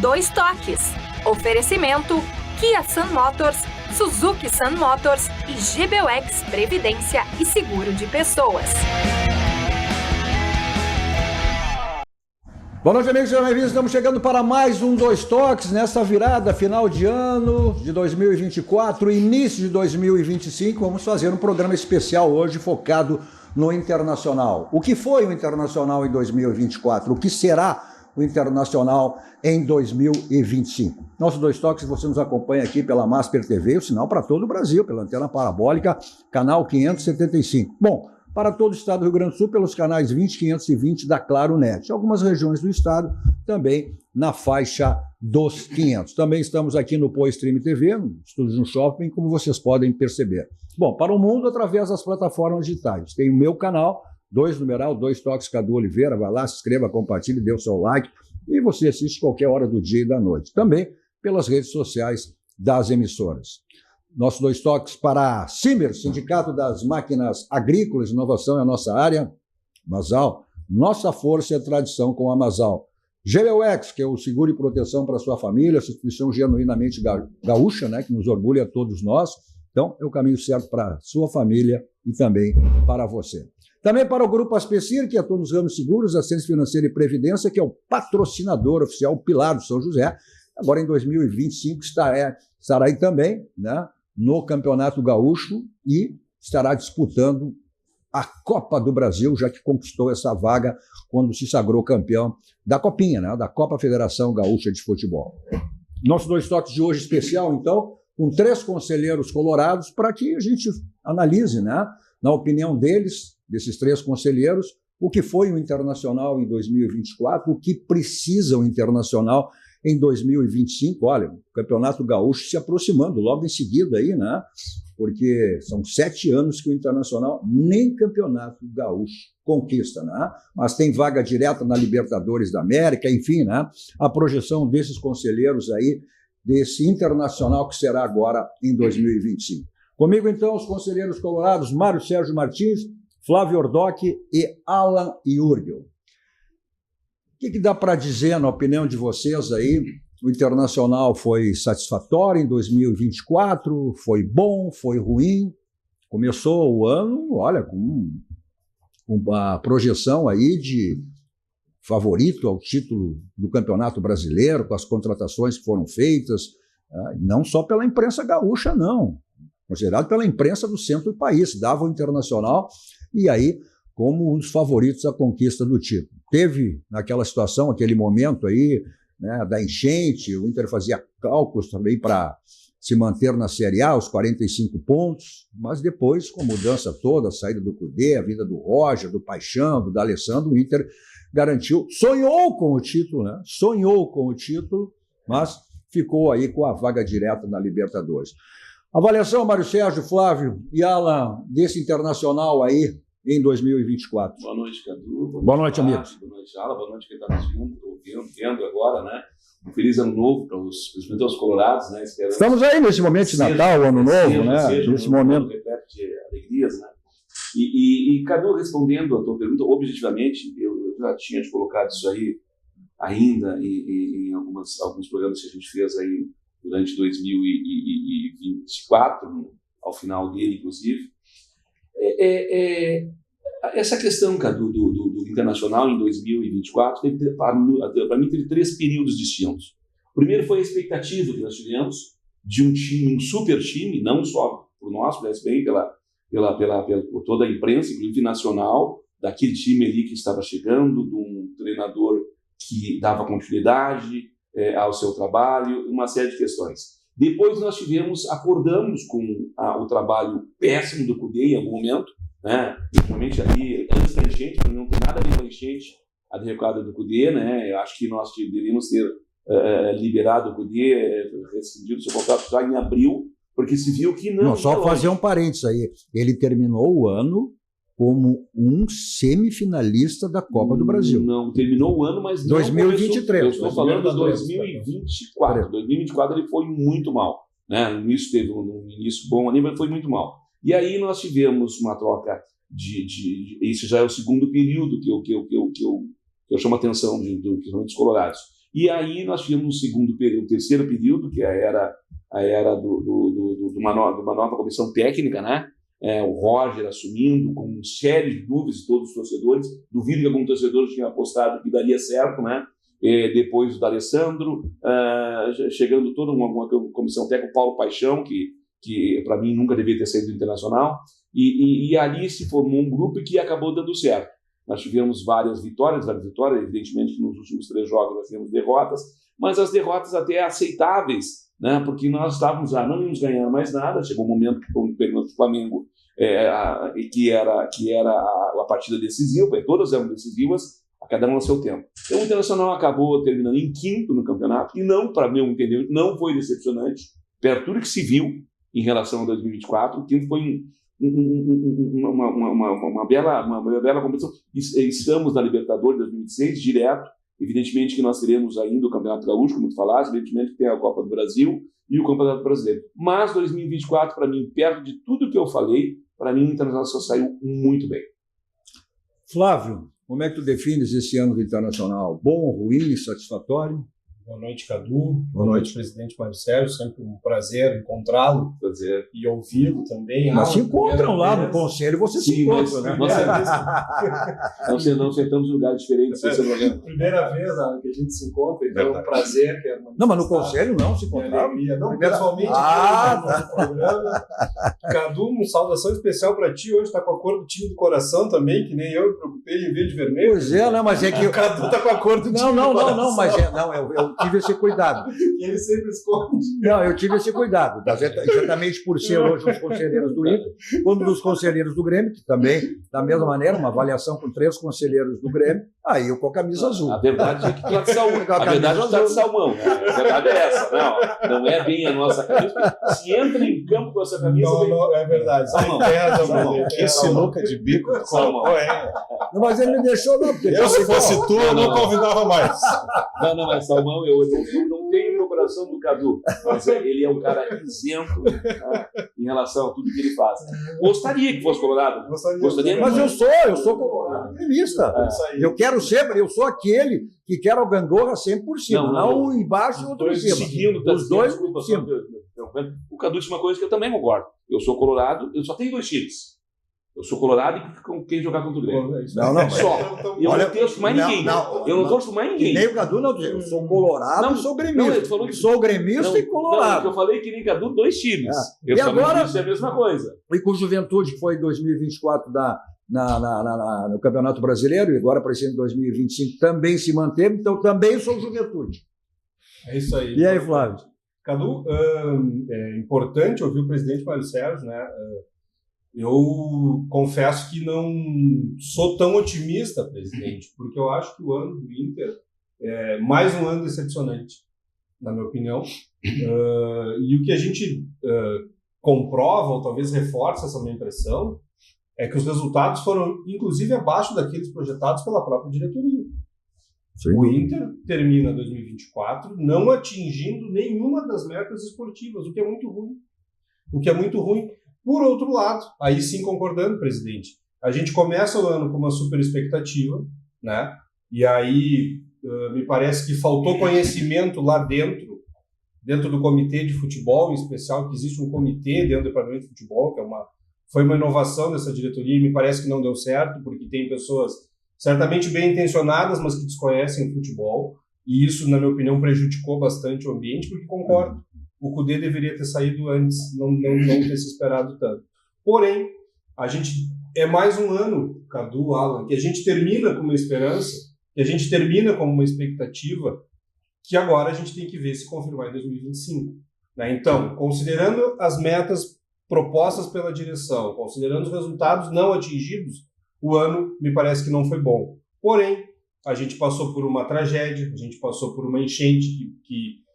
Dois Toques. Oferecimento Kia Sun Motors, Suzuki Sun Motors e GBUX Previdência e Seguro de Pessoas. Boa noite, amigos e amigas. Estamos chegando para mais um Dois Toques nessa virada final de ano de 2024, início de 2025. Vamos fazer um programa especial hoje focado no Internacional. O que foi o Internacional em 2024? O que será o Internacional em 2025? Nosso Dois Toques, você nos acompanha aqui pela Masper TV, o sinal para todo o Brasil, pela antena parabólica, canal 575. Bom, para todo o estado do Rio Grande do Sul, pelos canais 20 e 520 da Claro Net. Algumas regiões do estado também na faixa dos 500. Também estamos aqui no Poa Stream TV, no Estúdio no Shopping, como vocês podem perceber. Bom, para o mundo, através das plataformas digitais. Tem o meu canal, Dois Toques Cadu Oliveira, vai lá, se inscreva, compartilhe, dê o seu like e você assiste qualquer hora do dia e da noite. Também pelas redes sociais das emissoras. Nosso Dois Toques para a CIMER, Sindicato das Máquinas Agrícolas, inovação é a nossa área. Masal, nossa força e tradição com a Masal. GBUX, que é o seguro e proteção para a sua família, instituição genuinamente gaúcha, né, que nos orgulha a todos nós. Então, é o caminho certo para a sua família e também para você. Também para o Grupo Aspecir, que atua nos ramos seguros, assistência financeira e previdência, que é o patrocinador oficial, o pilar do São José. Agora, em 2025, estará aí também, né, no Campeonato Gaúcho e estará disputando a Copa do Brasil, já que conquistou essa vaga quando se sagrou campeão da Copinha, né, da Copa Federação Gaúcha de Futebol. Nosso Dois Toques de hoje especial, então, com 3 conselheiros colorados, para que a gente analise, né, na opinião deles, desses 3 conselheiros, o que foi o Internacional em 2024, o que precisa o Internacional em 2025. Olha, o Campeonato Gaúcho se aproximando logo em seguida aí, né? Porque são 7 anos que o Internacional nem Campeonato Gaúcho conquista, né? Mas tem vaga direta na Libertadores da América, enfim, né? A projeção desses conselheiros aí, desse Internacional que será agora em 2025. Comigo, então, os conselheiros colorados, Mário Sérgio Martins, Flávio Ordoc e Alan Jurgel. O que dá para dizer, na opinião de vocês aí? O Internacional foi satisfatório em 2024? Foi bom? Foi ruim? Começou o ano, olha, com uma projeção aí de favorito ao título do Campeonato Brasileiro, com as contratações que foram feitas, não só pela imprensa gaúcha, não. Considerado pela imprensa do centro do país, dava o Internacional e aí como um dos favoritos à conquista do título. Teve naquela situação, aquele momento aí, né, da enchente, o Inter fazia cálculos também para se manter na Série A, os 45 pontos, mas depois, com a mudança toda, a saída do Cudê, a vinda do Roger, do Paixão, do D'Alessandro, o Inter garantiu, sonhou com o título, né? Sonhou com o título, mas ficou aí com a vaga direta na Libertadores. Avaliação, Mário Sérgio, Flávio e Alan, desse Internacional aí em 2024. Boa noite, Cadu. Boa noite, amigos. Boa noite, Alan. Boa noite, quem está nos vendo agora, né? Um feliz ano novo para principalmente aos colorados, né? Estamos aí nesse momento de Natal, Ano Novo, né? Nesse momento repleto de alegrias, né? E Cadu, respondendo a tua pergunta, objetivamente, eu já tinha te colocado isso aí ainda em alguns programas que a gente fez aí durante 2024, ao final dele, inclusive. Essa questão, Cadu, do Internacional em 2024, para mim, teve 3 períodos distintos. O primeiro foi a expectativa que nós tivemos de um time, um super time, não só por nós, mas bem por toda a imprensa, inclusive nacional, daquele time ali que estava chegando, de um treinador que dava continuidade ao seu trabalho, uma série de questões. Depois nós acordamos com o trabalho péssimo do Cudê em algum momento, né? Principalmente ali, antes da enchente, não tem nada a ver com a enchente, a derrocada do Cudê, né? Eu acho que nós deveríamos ter liberado o Cudê, rescindido o seu contrato já em abril, porque se viu que não... Só fazer um parênteses aí, ele terminou o ano como um semifinalista da Copa do Brasil. Não, terminou o ano, mas não 2023. Começou, eu estou falando de 2024. 2024 ele foi muito mal, né? No início teve um início bom ali, mas foi muito mal. E aí nós tivemos uma troca isso já é o segundo período que eu chamo a atenção dos colorados. E aí nós tivemos um segundo período, um terceiro período, que era a era de uma nova comissão técnica, né? O Roger assumindo com uma série de dúvidas de todos os torcedores. Duvido que algum torcedor tinha apostado que daria certo, né? Depois do D'Alessandro, chegando toda uma comissão técnica, o Paulo Paixão, que para mim nunca deveria ter saído do Internacional, e ali se formou um grupo que acabou dando certo. Nós tivemos várias vitórias, evidentemente que nos últimos 3 jogos nós tivemos derrotas, mas as derrotas até aceitáveis, né? Porque nós estávamos não íamos ganhar mais nada. Chegou um momento que foi pergunta do Flamengo, que era a partida decisiva, todas eram decisivas, a cada um a seu tempo. Então o Internacional acabou terminando em 5º no campeonato, e não, para meu entender, não foi decepcionante, perto de tudo que se viu em relação a 2024. O 5º foi uma bela competição. Estamos na Libertadores 2026, direto. Evidentemente que nós teremos ainda o Campeonato Gaúcho, como tu falaste, evidentemente que tem a Copa do Brasil e o Campeonato Brasileiro. Mas 2024, para mim, perto de tudo que eu falei, para mim o Internacional só saiu muito bem. Flávio, como é que tu defines esse ano do Internacional? Bom, ruim, satisfatório? Boa noite, Cadu. Boa noite, presidente Mário Sérgio. Sempre um prazer encontrá-lo e ouvi-lo também. Mas se encontram lá no conselho, você se encontra, né? Não sentamos em lugares diferentes. Primeira vez que a gente se encontra, então é um prazer. Não, mas no conselho não se encontrava. Não, pessoalmente, no programa. Cadu, uma saudação especial para ti. Hoje está com a cor do time do coração também, que nem eu me preocupei em verde e vermelho. Pois é, né? Mas é que... O Cadu está com a cor do time do coração. Não, mas eu tive esse cuidado. Ele sempre esconde. Não, eu tive esse cuidado, exatamente por ser hoje os conselheiros do Inter, quando dos conselheiros do Grêmio, que também, da mesma maneira, uma avaliação com 3 conselheiros do Grêmio, aí eu com a camisa azul. A verdade é que tu está de salmão. A verdade é que tu está de salmão. Né? A verdade é essa. Não é bem a nossa camisa. Se entra em campo com essa camisa... Não, é verdade. Salmão. Que sinuca de bico. Salmão. Não, mas ele me deixou, não. Eu, se fosse tu, eu não convidava mais. Não, mas salmão, eu não tenho no coração do Cadu, mas ele é um cara isento, né, em relação a tudo que ele faz. Gostaria que fosse colorado. Gostaria, mas eu sou colorado gremista. Eu sou aquele que quer o Gandorra sempre por cima, não um embaixo e outro em cima. Os dois por cima. O Cadu disse uma coisa que eu também concordo. Eu sou colorado, eu só tenho 2 times. Eu sou colorado e com quem jogar contra o Grêmio. Não. Só. Eu não torço mais ninguém. Eu não torço mais ninguém. Nem o Cadu não diz. Eu sou colorado e sou gremista. Falou que... Sou gremista e colorado. Eu falei que nem Cadu, 2 times. E agora isso é a mesma coisa. E com Juventude, que foi em 2024 no Campeonato Brasileiro, e agora para esse ano de 2025 também se manteve, então também sou Juventude. É isso aí. E aí, Flávio? Cadu, é importante ouvir o presidente Mário Sérgio, né? Eu confesso que não sou tão otimista, presidente, porque eu acho que o ano do Inter é mais um ano decepcionante, na minha opinião. E o que a gente comprova, ou talvez reforça essa minha impressão, é que os resultados foram, inclusive, abaixo daqueles projetados pela própria diretoria. O Inter termina 2024 não atingindo nenhuma das metas esportivas, o que é muito ruim. Por outro lado, aí sim concordando, presidente, a gente começa o ano com uma super expectativa, né? E aí me parece que faltou conhecimento lá dentro do comitê de futebol, em especial, que existe um comitê dentro do departamento de futebol, que foi uma inovação dessa diretoria, e me parece que não deu certo, porque tem pessoas certamente bem intencionadas, mas que desconhecem o futebol, e isso, na minha opinião, prejudicou bastante o ambiente, porque concordo. O Cudê deveria ter saído antes, não ter se esperado tanto. Porém, a gente é mais um ano, Cadu, Alan, que a gente termina com uma esperança, que a gente termina com uma expectativa, que agora a gente tem que ver se confirmar em 2025. Né? Então, considerando as metas propostas pela direção, considerando os resultados não atingidos, o ano me parece que não foi bom. Porém, a gente passou por uma tragédia, a gente passou por uma enchente que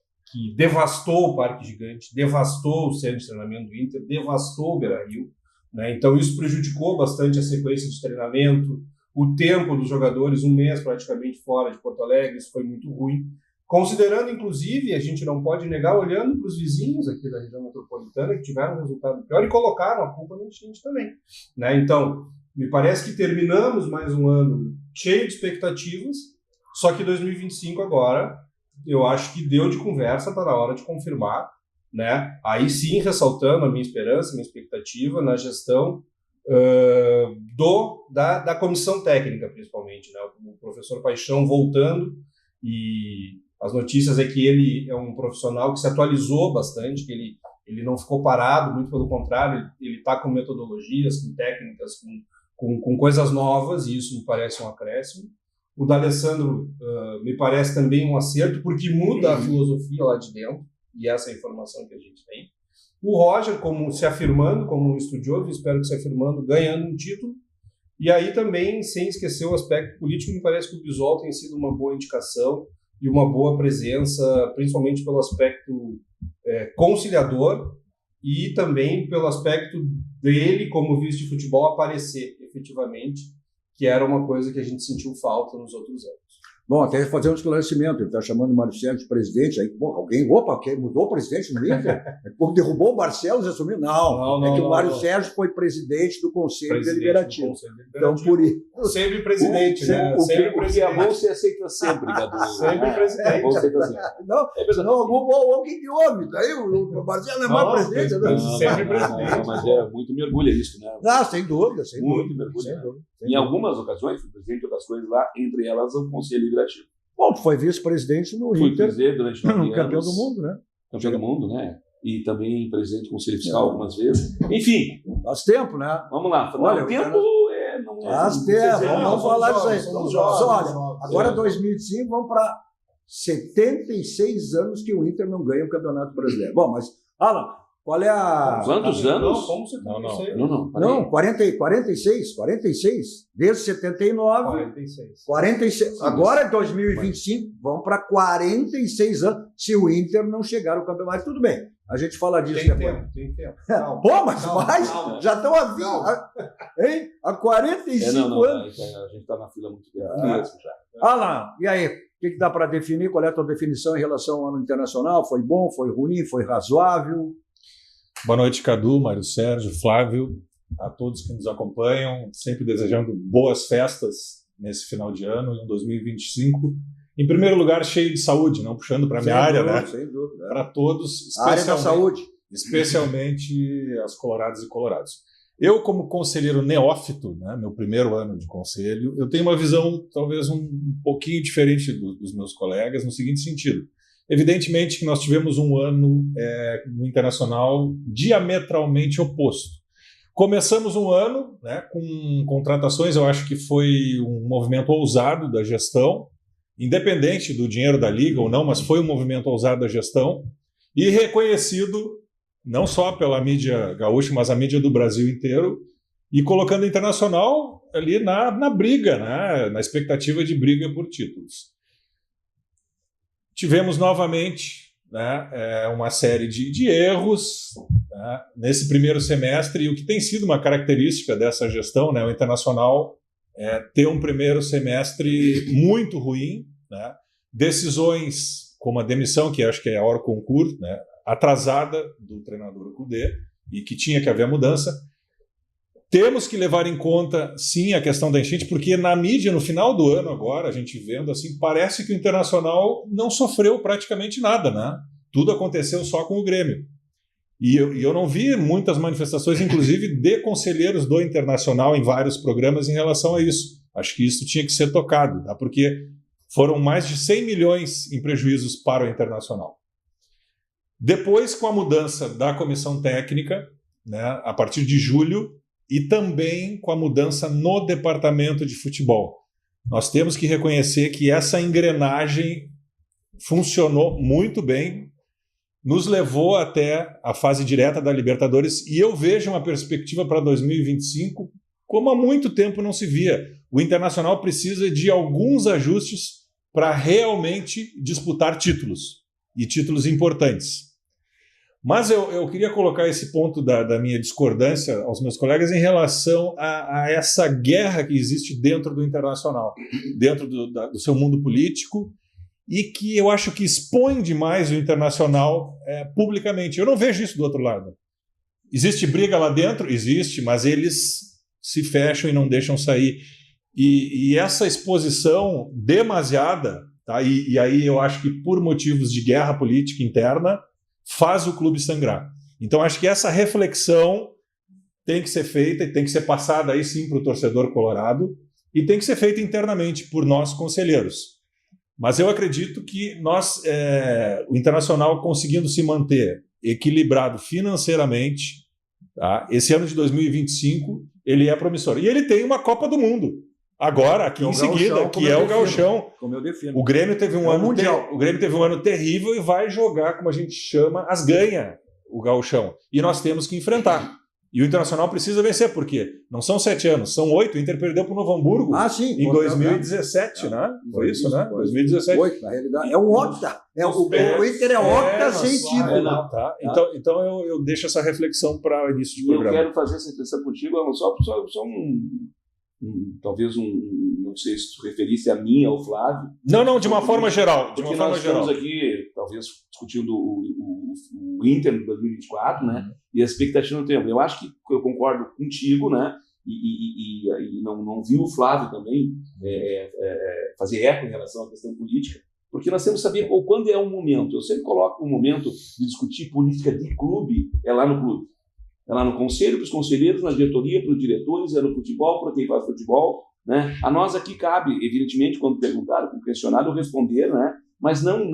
devastou o Parque Gigante, devastou o centro de treinamento do Inter, devastou o Beira-Rio, né? Então isso prejudicou bastante a sequência de treinamento, o tempo dos jogadores, 1 mês praticamente fora de Porto Alegre, isso foi muito ruim. Considerando, inclusive, a gente não pode negar, olhando para os vizinhos aqui da região metropolitana, que tiveram um resultado pior e colocaram a culpa no enchente também, né? Então, me parece que terminamos mais um ano cheio de expectativas, só que 2025 agora eu acho que deu de conversa, está na hora de confirmar, né? Aí sim, ressaltando a minha esperança, minha expectativa na gestão da comissão técnica, principalmente, né? O professor Paixão voltando, e as notícias é que ele é um profissional que se atualizou bastante, que ele não ficou parado, muito pelo contrário, ele está com metodologias, com técnicas, com coisas novas, e isso me parece um acréscimo. O D'Alessandro me parece também um acerto, porque muda a filosofia lá de dentro, e essa é a informação que a gente tem. O Roger, como se afirmando, como um estudioso, espero que se afirmando, ganhando um título. E aí também, sem esquecer o aspecto político, me parece que o Bisol tem sido uma boa indicação e uma boa presença, principalmente pelo aspecto conciliador e também pelo aspecto dele, como vice de futebol, aparecer efetivamente, que era uma coisa que a gente sentiu falta nos outros anos. Bom, até fazer um esclarecimento, ele está chamando o Mário Sérgio de presidente, aí, bom, alguém, quem mudou o presidente no Inter? Derrubou o Barcelos e assumiu? Não, é que o Mário Sérgio foi presidente do Conselho Deliberativo. Então, por isso... Sempre presidente, né? Sempre presidente. A bolsa aceita sempre, Cadu. Sempre presidente. A bolsa aceita sempre. Não, alguém que houve, daí o Barcelos não é mais presidente. Sempre presidente. Mas é muito mergulho isso, né? Não, sem dúvida. Muito mergulho. Em algumas ocasiões, fui presidente de outras coisas lá, entre elas o Conselho Deliberativo. Bom, tu foi vice-presidente no Fui Inter. presidente durante 9 anos. Campeão do mundo, né? Campeão do mundo, né? E também presidente do Conselho Fiscal algumas vezes. Enfim. Faz tempo, né? Vamos lá. Olha, o tempo não é... Faz tempo, vamos falar disso aí. Olha, agora 2005, vamos para 76 anos que o Inter não ganha o Campeonato Brasileiro. Bom, mas, Alan, qual é a... Quantos anos? Não, como 76? Não, 46. Desde 79. 46. Agora, em 2025, vamos para 46 anos, se o Inter não chegar ao campeonato. Mas tudo bem, a gente fala disso depois. Tem tempo. Pô, mas já estão há 45 anos. A gente está na fila muito tempo. Alan, e aí? O que dá para definir? Qual é a tua definição em relação ao ano internacional? Foi bom, foi ruim, foi razoável? Boa noite, Cadu, Mário Sérgio, Flávio, a todos que nos acompanham, sempre desejando boas festas nesse final de ano, em 2025. Em primeiro lugar, cheio de saúde, não puxando para a minha área, né? Sem dúvida. Para todos, a área da saúde. Especialmente as coloradas e colorados. Eu, como conselheiro neófito, né, meu primeiro ano de conselho, eu tenho uma visão talvez um pouquinho diferente dos meus colegas, no seguinte sentido. Evidentemente que nós tivemos um ano no internacional diametralmente oposto. Começamos um ano, né, com contratações, eu acho que foi um movimento ousado da gestão, independente do dinheiro da Liga ou não, mas foi um movimento ousado da gestão, e reconhecido não só pela mídia gaúcha, mas a mídia do Brasil inteiro, e colocando o Internacional ali na briga, né, na expectativa de briga por títulos. Tivemos novamente, né, uma série de erros, né, nesse primeiro semestre, e o que tem sido uma característica dessa gestão, né, o Internacional ter um primeiro semestre muito ruim, né, decisões como a demissão, que acho que é a hora concurso, né, atrasada do treinador Kudê, e que tinha que haver mudança. Temos que levar em conta, sim, a questão da enchente, porque na mídia, no final do ano agora, a gente vendo assim, parece que o Internacional não sofreu praticamente nada, né? Tudo aconteceu só com o Grêmio. E eu não vi muitas manifestações, inclusive, de conselheiros do Internacional em vários programas em relação a isso. Acho que isso tinha que ser tocado, tá? Porque foram mais de 100 milhões em prejuízos para o Internacional. Depois, com a mudança da comissão técnica, né, a partir de julho, e também com a mudança no departamento de futebol. Nós temos que reconhecer que essa engrenagem funcionou muito bem, nos levou até a fase direta da Libertadores, e eu vejo uma perspectiva para 2025 como há muito tempo não se via. O Internacional precisa de alguns ajustes para realmente disputar títulos, e títulos importantes. Mas eu queria colocar esse ponto da minha discordância aos meus colegas em relação a essa guerra que existe dentro do Internacional, dentro do seu mundo político, e que eu acho que expõe demais o Internacional publicamente. Eu não vejo isso do outro lado. Existe briga lá dentro? Existe, mas eles se fecham e não deixam sair. E essa exposição demasiada Tá? E aí eu acho que por motivos de guerra política interna faz o clube sangrar. Então acho que essa reflexão tem que ser feita e tem que ser passada aí sim para o torcedor colorado e tem que ser feita internamente por nós conselheiros. Mas eu acredito que nós, o Internacional conseguindo se manter equilibrado financeiramente, tá? Esse ano de 2025 ele é promissor. E ele tem uma Copa do Mundo agora, aqui em seguida, que é o Gauchão. Como eu defino. O Grêmio teve um ano terrível e vai jogar, como a gente chama, as ganha o Gauchão. E nós temos que enfrentar. E o Internacional precisa vencer, porque não são 7 anos, são 8. O Inter perdeu para o Novo Hamburgo em 2017, né? Foi isso, né? 2017. 8, na realidade. É um octa. O Inter é octa sem título. Tá. Então eu deixo essa reflexão para o início de programa. Eu quero fazer essa reflexão contigo, só talvez não sei se tu referisse a mim, ao Flávio. Não, de uma forma geral. Porque nós estamos aqui, talvez, discutindo o Inter de 2024, né? E a expectativa no tempo. Eu acho que eu concordo contigo, né? E não vi o Flávio também fazer eco em relação à questão política, porque nós temos que saber quando é o momento. Eu sempre coloco o momento de discutir política de clube, é lá no clube. É lá no conselho, para os conselheiros, na diretoria, para os diretores, é no futebol, para quem faz futebol, né? A nós aqui cabe, evidentemente, quando perguntaram, quando questionaram, eu responder, né? Mas não,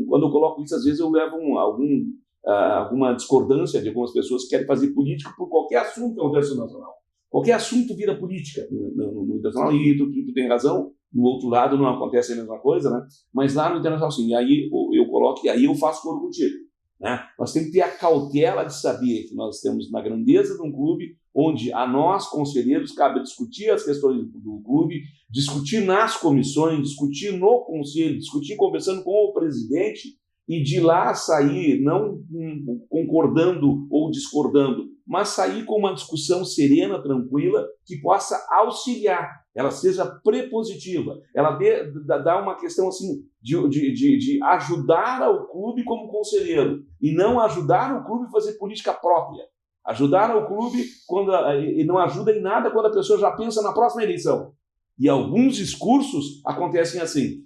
quando eu coloco isso, às vezes eu levo alguma discordância de algumas pessoas que querem fazer política por qualquer assunto que acontece no Nacional. Qualquer assunto vira política no Internacional, e tu tem razão, no outro lado não acontece a mesma coisa, né? Mas lá no Internacional, sim, e aí eu coloco, e aí eu faço coro contigo. Né? Nós temos que ter a cautela de saber que nós estamos na grandeza de um clube onde a nós, conselheiros, cabe discutir as questões do clube, discutir nas comissões, discutir no conselho, discutir conversando com o presidente e de lá sair não concordando ou discordando, mas sair com uma discussão serena, tranquila, que possa auxiliar, ela seja prepositiva, ela dá uma questão assim de ajudar ao clube como conselheiro e não ajudar o clube a fazer política própria. Ajudar o clube e não ajuda em nada quando a pessoa já pensa na próxima eleição. E alguns discursos acontecem assim.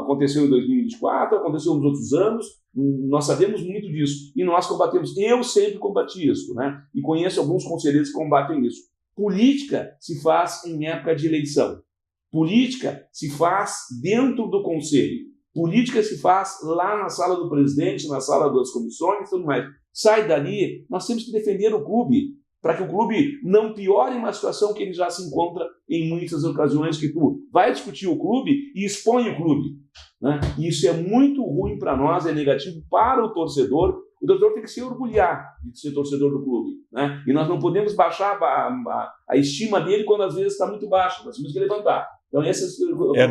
Aconteceu em 2024, aconteceu nos outros anos, nós sabemos muito disso. E nós combatemos. Eu sempre combati isso, né? E conheço alguns conselheiros que combatem isso. Política se faz em época de eleição. Política se faz dentro do conselho. Política se faz lá na sala do presidente, na sala das comissões e tudo mais. Sai dali, nós temos que defender o clube, para que o clube não piore uma situação que ele já se encontra em muitas ocasiões, que tu vai discutir o clube e expõe o clube. Né? E isso é muito ruim para nós, é negativo para o torcedor. O torcedor tem que se orgulhar de ser torcedor do clube. Né? E nós não podemos baixar a estima dele quando às vezes está muito baixa, nós temos que levantar. Então, é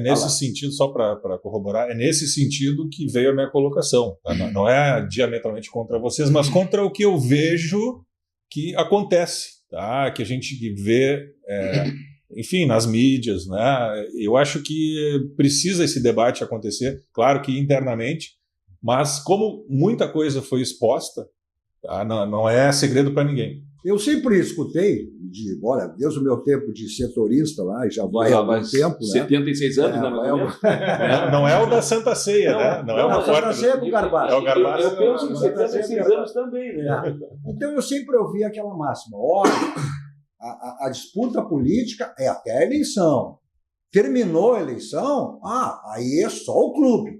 nesse sentido, só para corroborar, é nesse sentido que veio a minha colocação. Tá? Não é diametralmente contra vocês, mas contra o que eu vejo que acontece, tá? Que a gente vê, enfim, nas mídias. Né? Eu acho que precisa esse debate acontecer, claro que internamente, mas como muita coisa foi exposta, tá? Não é segredo para ninguém. Eu sempre escutei, desde o meu tempo de setorista lá, já vai há algum tempo. 76 anos, Não é o da Santa Ceia, né? Não é o da Santa Ceia é com o Garbaço. É o Garbaço. Eu penso que 76 anos também, né? Então eu sempre ouvi aquela máxima: olha, a disputa política é até a eleição. Terminou a eleição, aí é só o clube.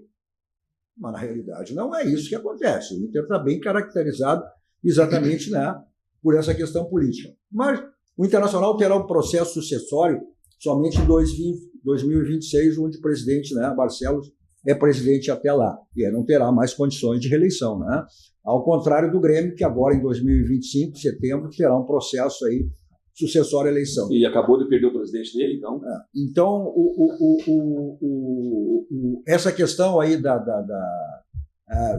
Mas na realidade não é isso que acontece. O Inter está bem caracterizado exatamente, né, por essa questão política. Mas o Internacional terá um processo sucessório somente em 2026, onde o presidente, né, Barcelos, é presidente até lá. E não terá mais condições de reeleição. Né? Ao contrário do Grêmio, que agora em 2025, setembro, terá um processo aí sucessório à eleição. E acabou de perder o presidente dele, então? Então, essa questão aí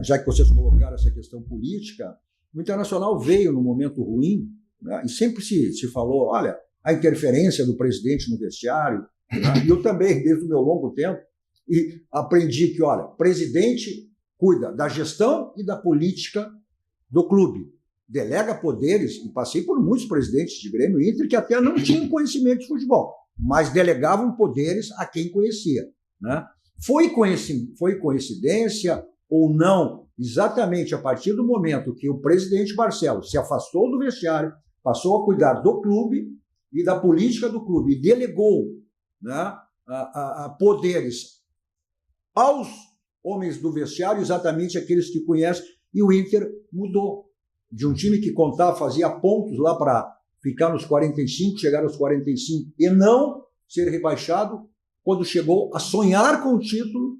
já que vocês colocaram essa questão política, o Internacional veio num momento ruim, né? E sempre se falou, olha, a interferência do presidente no vestiário, né? E eu também, desde o meu longo tempo, e aprendi que, olha, presidente cuida da gestão e da política do clube, delega poderes, e passei por muitos presidentes de Grêmio e Inter que até não tinham conhecimento de futebol, mas delegavam poderes a quem conhecia. né? Foi coincidência ou não, exatamente a partir do momento que o presidente Barcelos se afastou do vestiário, passou a cuidar do clube e da política do clube, e delegou, né, a poderes aos homens do vestiário, exatamente aqueles que conhecem, e o Inter mudou de um time que contava, fazia pontos lá para ficar nos 45, chegar aos 45 e não ser rebaixado, quando chegou a sonhar com o título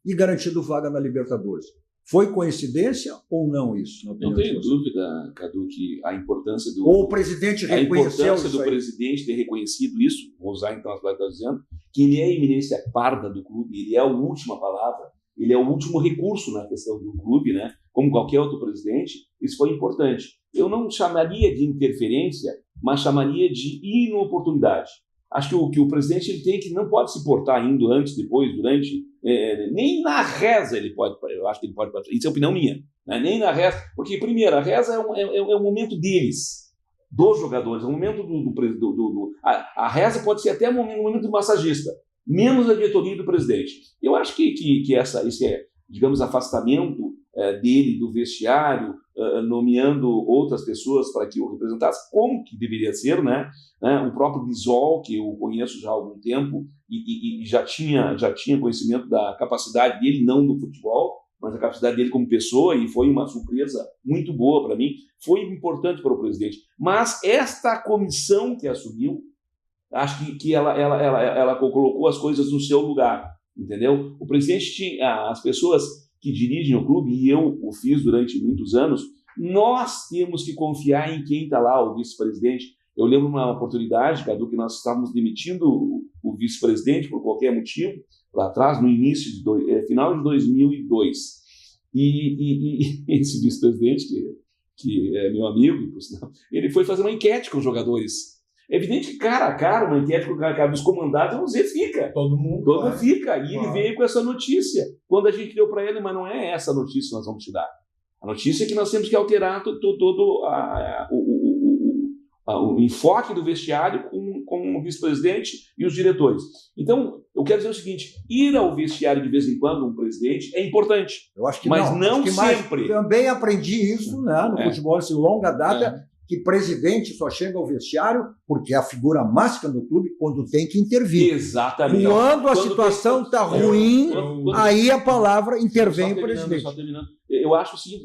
e garantido vaga na Libertadores. Foi coincidência ou não isso? Não tenho dúvida, Cadu, que a importância do... Ou o presidente reconheceu a importância do presidente ter reconhecido isso, vou usar então as palavras que está dizendo, que ele é a eminência parda do clube, ele é a última palavra, ele é o último recurso na questão do clube, né? Como qualquer outro presidente, isso foi importante. Eu não chamaria de interferência, mas chamaria de inoportunidade. Acho que o presidente ele tem que não pode se portar indo antes, depois, durante, nem na reza ele pode, eu acho que ele pode, isso é opinião minha, né? Nem na reza, porque primeiro a reza é um momento deles, dos jogadores, é um momento a reza pode ser até um momento do massagista, menos a diretoria do presidente. Eu acho que esse digamos, afastamento dele do vestiário, nomeando outras pessoas para que o representasse, como que deveria ser, né? O próprio Bisol, que eu conheço já há algum tempo e já tinha conhecimento da capacidade dele, não do futebol, mas a capacidade dele como pessoa, e foi uma surpresa muito boa para mim, foi importante para o presidente. Mas esta comissão que assumiu, acho que ela colocou as coisas no seu lugar, entendeu? O presidente tinha as pessoas que dirigem o clube, e eu o fiz durante muitos anos, nós temos que confiar em quem está lá, o vice-presidente. Eu lembro uma oportunidade, Cadu, que nós estávamos demitindo o vice-presidente por qualquer motivo, lá atrás, no início final de 2002. E esse vice-presidente, que é meu amigo, por sinal, ele foi fazer uma enquete com os jogadores. É evidente que cara a cara, uma enquete com os comandados, você fica. Todo mundo fica. E ele veio com essa notícia. Quando a gente deu para ele, mas não é essa notícia que nós vamos te dar. A notícia é que nós temos que alterar todo o enfoque do vestiário com o vice-presidente e os diretores. Então, eu quero dizer o seguinte, ir ao vestiário de vez em quando, um presidente, é importante. Eu acho que mas não que sempre. Também aprendi isso, né, no futebol de longa data, que presidente só chega ao vestiário porque é a figura máxima do clube quando tem que intervir. Exatamente. Quando a situação está ruim, aí a palavra intervém o presidente. Eu acho o seguinte,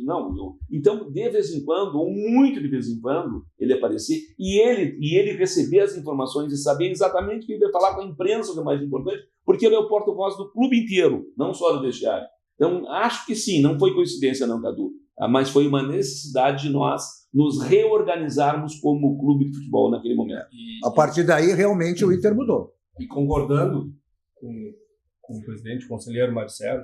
então, de vez em quando, ou muito de vez em quando, ele aparecer e ele receber as informações e saber exatamente o que ele vai falar com a imprensa, o que é mais importante, porque ele é o porta-voz do clube inteiro, não só do vestiário. Então, acho que sim, não foi coincidência não, Cadu, mas foi uma necessidade de nós nos reorganizarmos como clube de futebol naquele momento. A partir daí, realmente, o Inter mudou. E concordando com o presidente, o conselheiro Marcelo,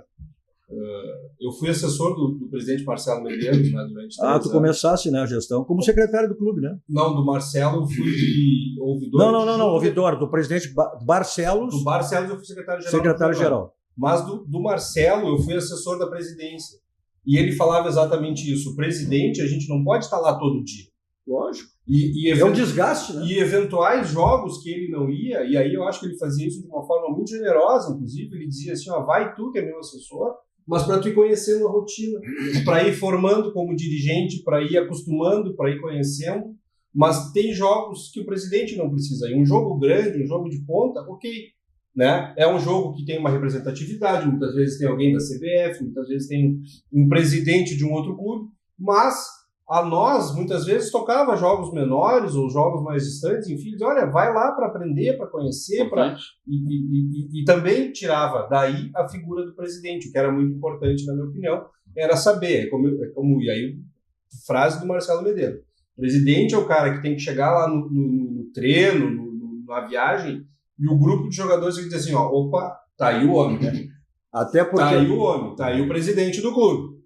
eu fui assessor do presidente Marcelo Medeiros, né, durante 3 anos. Tu começasse, né, a gestão como secretário do clube, né? Não, do Marcelo eu fui de ouvidor. Não, ouvidor, do presidente Barcelos. Do Barcelos eu fui secretário-geral. Secretário-geral. Mas do Marcelo eu fui assessor da presidência. E ele falava exatamente isso. O presidente, a gente não pode estar lá todo dia. Lógico. É um desgaste, né? E eventuais jogos que ele não ia, e aí eu acho que ele fazia isso de uma forma muito generosa, inclusive, ele dizia assim, vai tu, que é meu assessor, mas para tu ir conhecendo a rotina, para ir formando como dirigente, para ir acostumando, para ir conhecendo, mas tem jogos que o presidente não precisa ir. Um jogo grande, um jogo de ponta, ok, né? É um jogo que tem uma representatividade, muitas vezes tem alguém da CBF, muitas vezes tem um presidente de um outro clube, mas a nós, muitas vezes, tocava jogos menores ou jogos mais distantes, enfim, olha, vai lá para aprender, para conhecer, e também tirava daí a figura do presidente, o que era muito importante, na minha opinião, era saber, e aí, frase do Marcelo Medeiros, o presidente é o cara que tem que chegar lá no treino, na viagem, e o grupo de jogadores que diz assim, opa, tá aí o homem, né? Até porque... Tá aí o homem, tá aí o presidente do clube.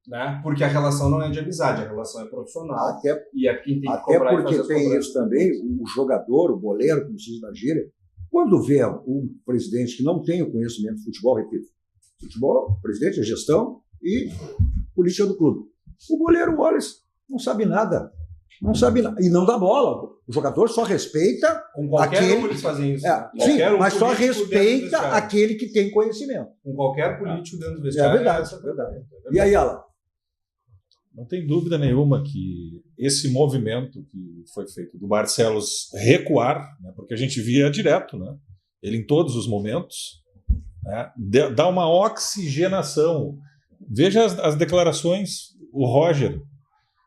Né? Porque a relação não é de amizade, a relação é profissional. E é quem tem que cobrar. Até porque tem isso também, o jogador, o boleiro, como se diz na gíria, quando vê um presidente que não tem o conhecimento de futebol, repito, futebol, presidente, a gestão e política do clube. O boleiro olha, não sabe nada. Não sabe nada. E não dá bola. O jogador só respeita Com qualquer aquele... um eles fazem isso. Sim, mas só político dentro do respeita vestiário. aquele que tem conhecimento. Com qualquer político dentro do É vestiário. verdade, é verdade. E aí, Alan? Não tem dúvida nenhuma que esse movimento que foi feito do Barcelos recuar, né, porque a gente via direto, né, ele em todos os momentos, né, dá uma oxigenação. Veja as declarações, o Roger.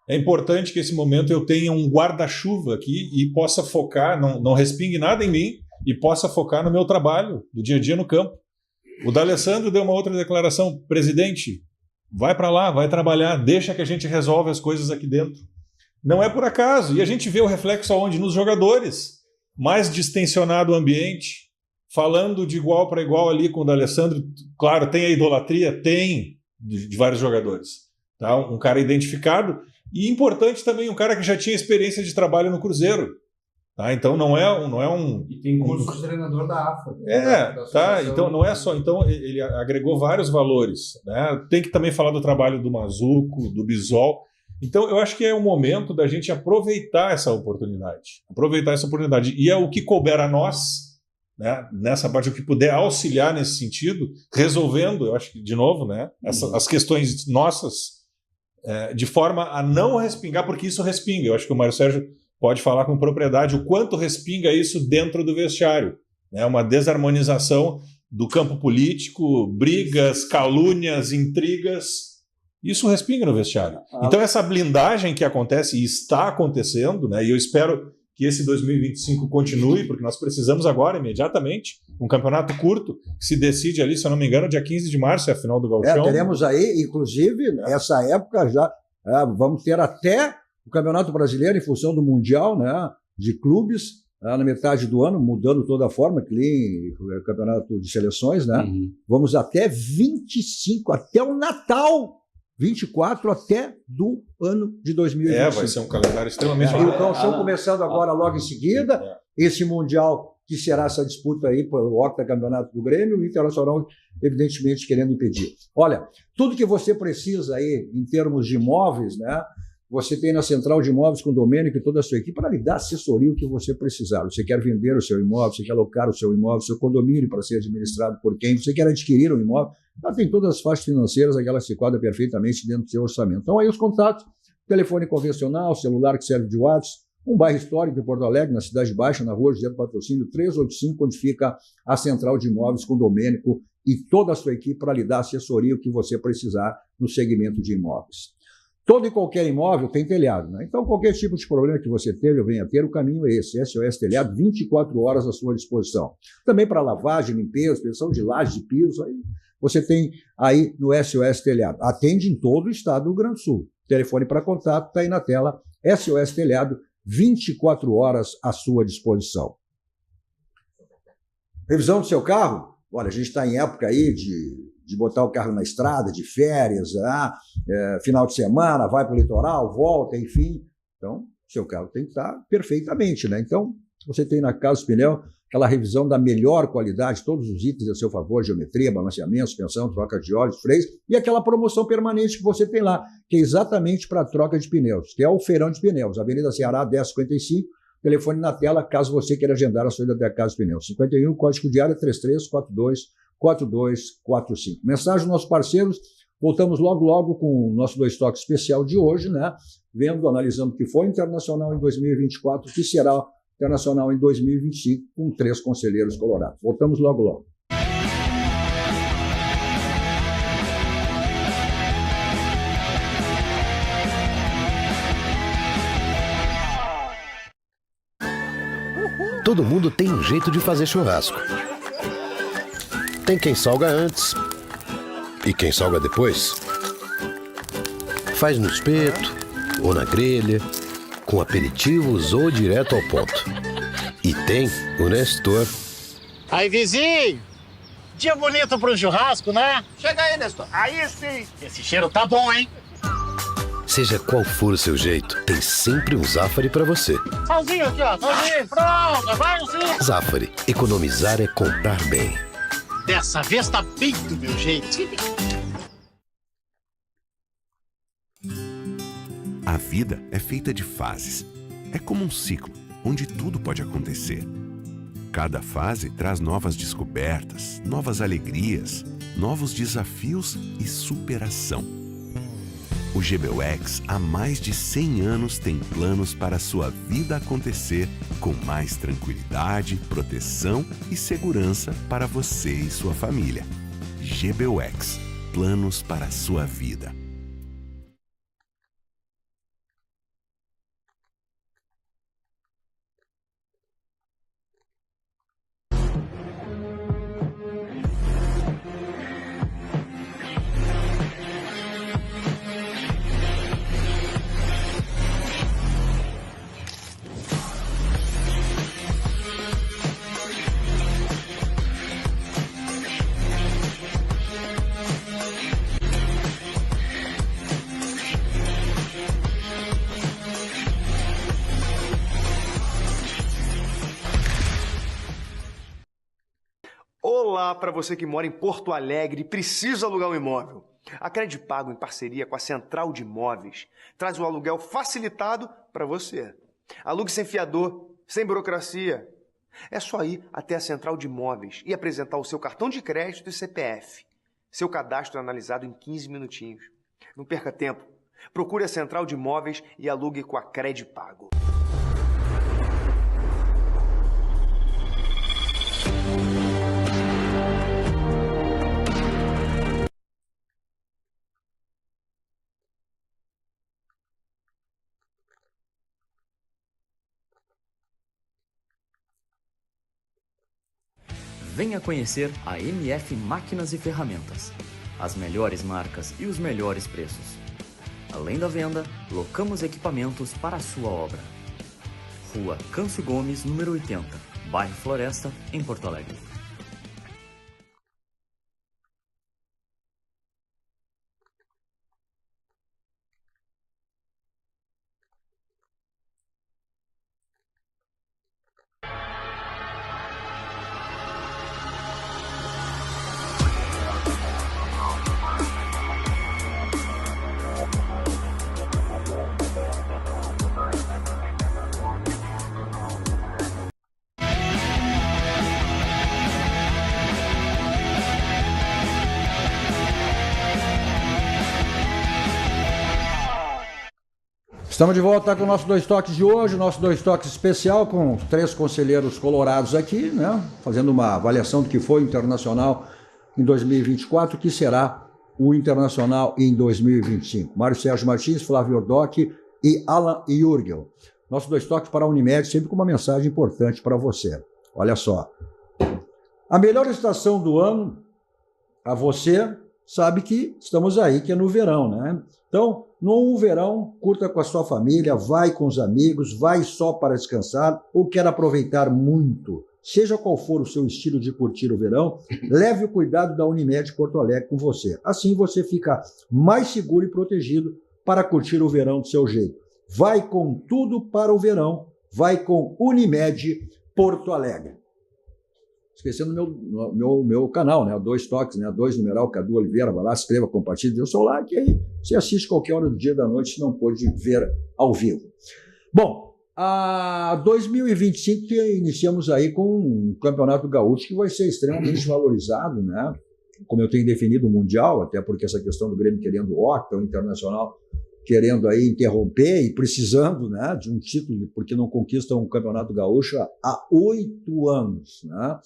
É importante que esse momento eu tenha um guarda-chuva aqui e possa focar, não respingue nada em mim e possa focar no meu trabalho, do dia a dia no campo. O D'Alessandro deu uma outra declaração: presidente, vai para lá, vai trabalhar, deixa que a gente resolve as coisas aqui dentro. Não é por acaso. E a gente vê o reflexo aonde? Nos jogadores. Mais distensionado o ambiente, falando de igual para igual ali com o D'Alessandro. Claro, tem a idolatria? Tem, de vários jogadores. Tá? Um cara identificado. E importante também, um cara que já tinha experiência de trabalho no Cruzeiro. Tá? Então não é um... E tem curso de treinador da AFA. Tá? Então não é só... Então ele agregou vários valores. Né? Tem que também falar do trabalho do Mazuco, do Bisol. Então eu acho que é o momento da gente aproveitar essa oportunidade. E é o que couber a nós, né? Nessa parte, o que puder auxiliar nesse sentido, resolvendo, eu acho que, de novo, né? As questões nossas, de forma a não respingar, porque isso respinga. Eu acho que o Mário Sérgio pode falar com propriedade o quanto respinga isso dentro do vestiário. Né? Uma desarmonização do campo político, brigas, calúnias, intrigas. Isso respinga no vestiário. Então essa blindagem que acontece e está acontecendo, né? E eu espero que esse 2025 continue, porque nós precisamos agora, imediatamente, um campeonato curto, que se decide ali, se eu não me engano, dia 15 de março, é a final do Gauchão. Teremos aí, inclusive, nessa época já, vamos ter até o Campeonato Brasileiro em função do Mundial, né, de clubes, na metade do ano, mudando toda a forma, que nem o Campeonato de Seleções, né? Vamos até 25, até o Natal, 24 até do ano de 2025. Vai ser um calendário extremamente... E o Gauchão começando agora logo em seguida, esse Mundial que será essa disputa aí pelo octacampeonato do Grêmio, o Internacional evidentemente querendo impedir. Olha, tudo que você precisa aí em termos de imóveis, né? Você tem na Central de Imóveis com o Domênico e toda a sua equipe para lhe dar assessoria o que você precisar. Você quer vender o seu imóvel, você quer alocar o seu imóvel, o seu condomínio para ser administrado por quem, você quer adquirir um imóvel, ela tem todas as faixas financeiras, aquela que se quadra perfeitamente dentro do seu orçamento. Então aí os contatos, telefone convencional, celular que serve de WhatsApp, um bairro histórico de Porto Alegre, na Cidade Baixa, na rua José do Patrocínio 385, onde fica a Central de Imóveis com o Domênico e toda a sua equipe para lhe dar assessoria o que você precisar no segmento de imóveis. Todo e qualquer imóvel tem telhado, né? Então, qualquer tipo de problema que você teve ou venha ter, o caminho é esse. SOS Telhado, 24 horas à sua disposição. Também para lavagem, limpeza, expedição de laje, de piso, aí você tem aí no SOS Telhado. Atende em todo o estado do Rio Grande do Sul. Telefone para contato está aí na tela. SOS Telhado, 24 horas à sua disposição. Revisão do seu carro? Olha, a gente está em época aí de botar o carro na estrada, de férias, final de semana, vai para o litoral, volta, enfim. Então, seu carro tem que estar perfeitamente, né? Então, você tem na Casa Pneu aquela revisão da melhor qualidade, todos os itens a seu favor, geometria, balanceamento, suspensão, troca de óleos, freios, e aquela promoção permanente que você tem lá, que é exatamente para a troca de pneus, que é o Feirão de Pneus, Avenida Ceará, 1055, telefone na tela, caso você queira agendar a sua ida até a Casa Pneu. 51, código de área 3342-4245. Mensagem dos nossos parceiros, voltamos logo com o nosso 2 Toques especial de hoje, né? Analisando o que foi Internacional em 2024, o que será Internacional em 2025, com 3 conselheiros colorados. Voltamos logo. Todo mundo tem um jeito de fazer churrasco. Tem quem salga antes e quem salga depois. Faz no espeto ou na grelha, com aperitivos ou direto ao ponto. E tem o Nestor. Aí, vizinho! Dia bonito para um churrasco, né? Chega aí, Nestor. Aí sim! Esse cheiro tá bom, hein? Seja qual for o seu jeito, tem sempre um Zafari para você. Salzinho aqui, ó. Salzinho, pronto, vai sim. Zafari, economizar é comprar bem. Dessa vez tá bem do meu jeito. A vida é feita de fases. É como um ciclo, onde tudo pode acontecer. Cada fase traz novas descobertas, novas alegrias, novos desafios e superação. O GBUX há mais de 100 anos tem planos para a sua vida acontecer com mais tranquilidade, proteção e segurança para você e sua família. GBUX, planos para a sua vida. Olá para você que mora em Porto Alegre e precisa alugar um imóvel. A Credipago, em parceria com a Central de Imóveis, traz o aluguel facilitado para você. Alugue sem fiador, sem burocracia. É só ir até a Central de Imóveis e apresentar o seu cartão de crédito e CPF. Seu cadastro é analisado em 15 minutinhos. Não perca tempo. Procure a Central de Imóveis e alugue com a Credipago. Venha conhecer a MF Máquinas e Ferramentas. As melhores marcas e os melhores preços. Além da venda, locamos equipamentos para a sua obra. Rua Câncio Gomes, número 80, bairro Floresta, em Porto Alegre. Estamos de volta com o nosso Dois Toques de hoje, o nosso Dois Toques especial com 3 conselheiros colorados aqui, né? Fazendo uma avaliação do que foi o Internacional em 2024, o que será o Internacional em 2025. Mário Sérgio Martins, Flávio Ordoc e Alan Jurgel. Nosso Dois Toques para a Unimed, sempre com uma mensagem importante para você. Olha só. A melhor estação do ano, a você sabe que estamos aí, que é no verão, né? Então, no verão, curta com a sua família, vai com os amigos, vai só para descansar ou quer aproveitar muito. Seja qual for o seu estilo de curtir o verão, leve o cuidado da Unimed Porto Alegre com você. Assim você fica mais seguro e protegido para curtir o verão do seu jeito. Vai com tudo para o verão, vai com Unimed Porto Alegre. Esquecendo meu canal, né? 2 Toques, né? 2 numeral Cadu Oliveira, vai lá, se inscreva, compartilhe, dê o seu like, aí você assiste qualquer hora do dia, da noite, se não pôde ver ao vivo. Bom, a 2025 iniciamos aí com um Campeonato Gaúcho que vai ser extremamente valorizado, né? Como eu tenho definido o Mundial, até porque essa questão do Grêmio querendo o octa, o Internacional querendo aí interromper e precisando, né, de um título, porque não conquistam um Campeonato Gaúcho há 8 anos, né?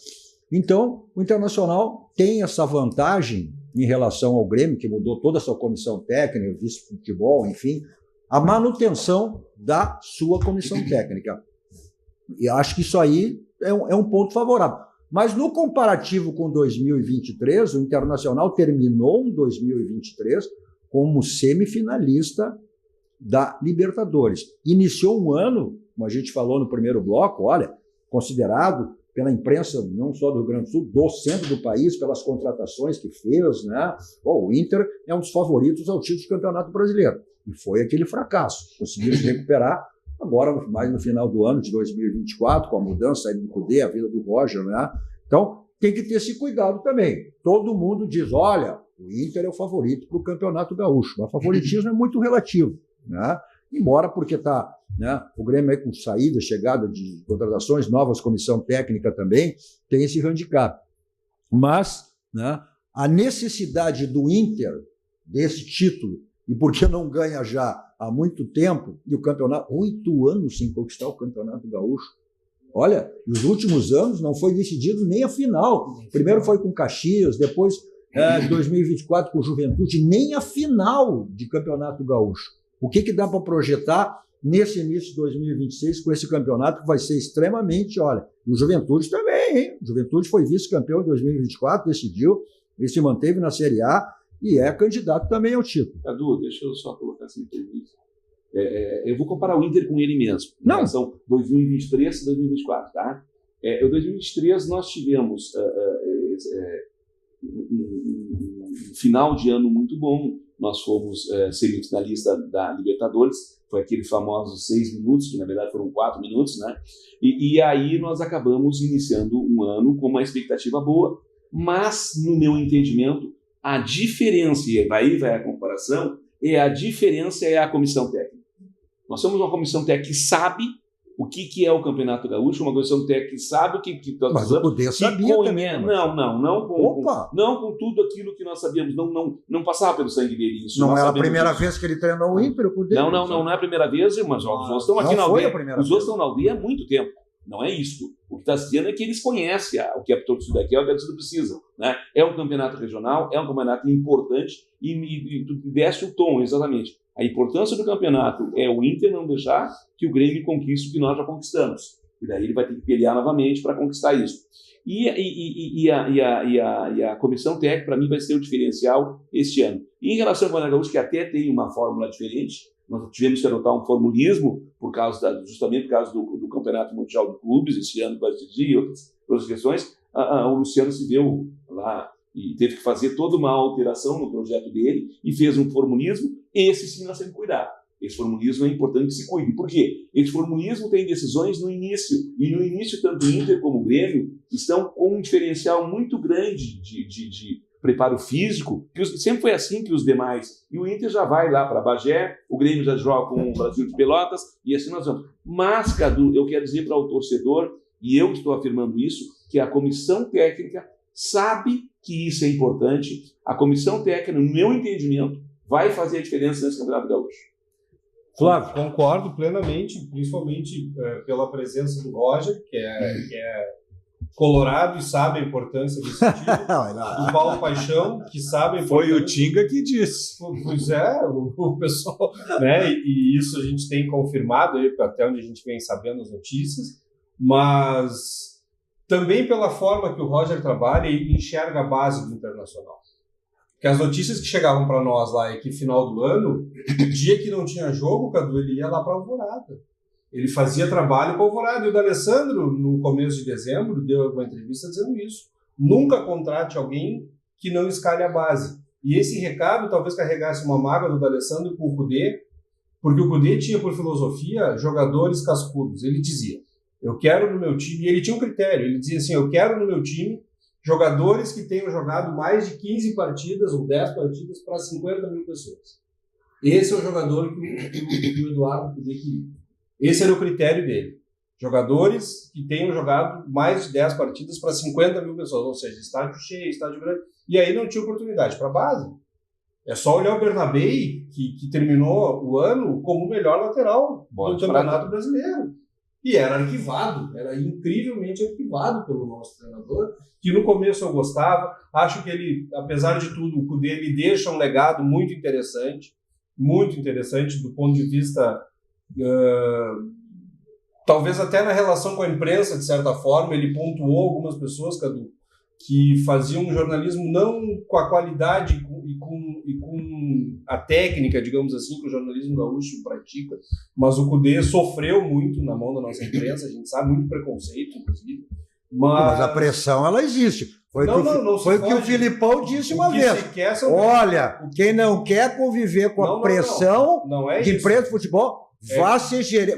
Então, o Internacional tem essa vantagem em relação ao Grêmio, que mudou toda a sua comissão técnica, vice-futebol, enfim, a manutenção da sua comissão técnica. E acho que isso aí é um ponto favorável. Mas no comparativo com 2023, o Internacional terminou em 2023 como semifinalista da Libertadores. Iniciou um ano, como a gente falou no primeiro bloco, olha, considerado pela imprensa, não só do Rio Grande do Sul, do centro do país, pelas contratações que fez, né? Bom, o Inter é um dos favoritos ao título do Campeonato Brasileiro. E foi aquele fracasso. Conseguiram se recuperar agora, mais no final do ano de 2024, com a mudança aí do Cudê, a vida do Roger, né? Então, tem que ter esse cuidado também. Todo mundo diz, olha, o Inter é o favorito para o Campeonato Gaúcho. Mas o favoritismo é muito relativo, né? embora porque está, né, o Grêmio aí com saída, chegada de contratações, novas comissão técnica também, tem esse handicap. Mas, né, a necessidade do Inter desse título, e porque não ganha já há muito tempo, e o campeonato, 8 anos sem conquistar o Campeonato Gaúcho. Olha, nos últimos anos não foi decidido nem a final. Primeiro foi com Caxias, depois, em 2024, com o Juventude, nem a final de Campeonato Gaúcho. O que dá para projetar nesse início de 2026 com esse campeonato que vai ser extremamente, olha, e o Juventude também, hein? O Juventude foi vice-campeão em 2024, decidiu, ele se manteve na Série A e é candidato também ao título. Cadu, deixa eu só colocar essa entrevista. Eu vou comparar o Inter com ele mesmo, em Não. relação 2023 e 2024, tá? Em 2023 nós tivemos um final de ano muito bom, nós fomos semifinalista da Libertadores, foi aqueles famosos 6 minutos, que na verdade foram 4 minutos, né? E aí nós acabamos iniciando um ano com uma expectativa boa, mas no meu entendimento, a diferença, e aí vai a comparação, a diferença é a comissão técnica. Nós somos uma comissão técnica que sabe o que é o Campeonato Gaúcho, uma comissão técnica que sabe o que nós Mas o Cudê sabia também. não com tudo aquilo que nós sabíamos, não passava pelo sangue dele. Isso Não nós é a sabemos primeira disso. vez que ele treinou o Inter, o Cudê? Não é a primeira vez, mas os outros estão aqui na Não foi aldeia. a primeira Os vez. outros estão na aldeia há muito tempo. Não é isso. O que está dizendo é que eles conhecem o que a torcida quer, o que a torcida precisa. Né? É um campeonato regional, é um campeonato importante e tu deste o tom, exatamente. A importância do campeonato é o Inter não deixar que o Grêmio conquiste o que nós já conquistamos. E daí ele vai ter que pelear novamente para conquistar isso. E a comissão técnica, para mim, vai ser o diferencial este ano. E em relação ao Campeonato Gaúcho, que até tem uma fórmula diferente, nós tivemos que adotar um formulismo justamente por causa do Campeonato Mundial de Clubes, esse ano vai decidir, e outras questões. O Luciano se deu lá e teve que fazer toda uma alteração no projeto dele e fez um formulismo. Esse sim nós temos que cuidar. Esse formulismo é importante que se cuide. Por quê? Esse formulismo tem decisões no início. E no início, tanto o Inter como o Grêmio estão com um diferencial muito grande de preparo físico, que sempre foi assim que os demais. E o Inter já vai lá para Bagé, o Grêmio já joga com o Brasil de Pelotas, e assim nós vamos. Mas, Cadu, eu quero dizer para o torcedor, e eu estou afirmando isso, que a comissão técnica sabe que isso é importante. A comissão técnica, no meu entendimento, vai fazer a diferença nesse Campeonato Gaúcho. Flávio, concordo plenamente, principalmente pela presença do Roger, que é colorado e sabe a importância desse título, do Paulo Paixão, que sabe a importância. Foi o Tinga que disse. Pois é, o pessoal, né? E isso a gente tem confirmado aí, até onde a gente vem sabendo as notícias, mas também pela forma que o Roger trabalha e enxerga a base do Internacional. Porque as notícias que chegavam para nós lá é que final do ano, dia que não tinha jogo, Cadu, ele ia lá para Alvorada. Ele fazia trabalho para Alvorada. E o D'Alessandro, no começo de dezembro, deu uma entrevista dizendo isso. Nunca contrate alguém que não escale a base. E esse recado talvez carregasse uma mágoa do D'Alessandro com o Cudê, porque o Cudê tinha por filosofia jogadores cascudos. Ele dizia, eu quero no meu time, e ele tinha um critério, ele dizia assim, eu quero no meu time jogadores que tenham jogado mais de 15 partidas ou 10 partidas para 50 mil pessoas. Esse é o jogador que o Eduardo Cudê queria. Esse era o critério dele. Jogadores que tenham jogado mais de 10 partidas para 50 mil pessoas, ou seja, estádio cheio, estádio grande. E aí não tinha oportunidade para a base. É só olhar o Bernabei, que terminou o ano como o melhor lateral do Campeonato Brasileiro. E era arquivado, era incrivelmente arquivado pelo nosso treinador, que no começo eu gostava. Acho que ele, apesar de tudo, o Cudê ele deixa um legado muito interessante do ponto de vista, talvez até na relação com a imprensa, de certa forma. Ele pontuou algumas pessoas, Cadu, que faziam um jornalismo não com a qualidade e com a técnica, digamos assim, que o jornalismo gaúcho pratica, mas o Cudê sofreu muito na mão da nossa imprensa, a gente sabe, muito preconceito, inclusive. Mas a pressão, ela existe. Foi o que o Filipão disse uma vez. Olha, quem não quer conviver com a pressão de imprensa de futebol,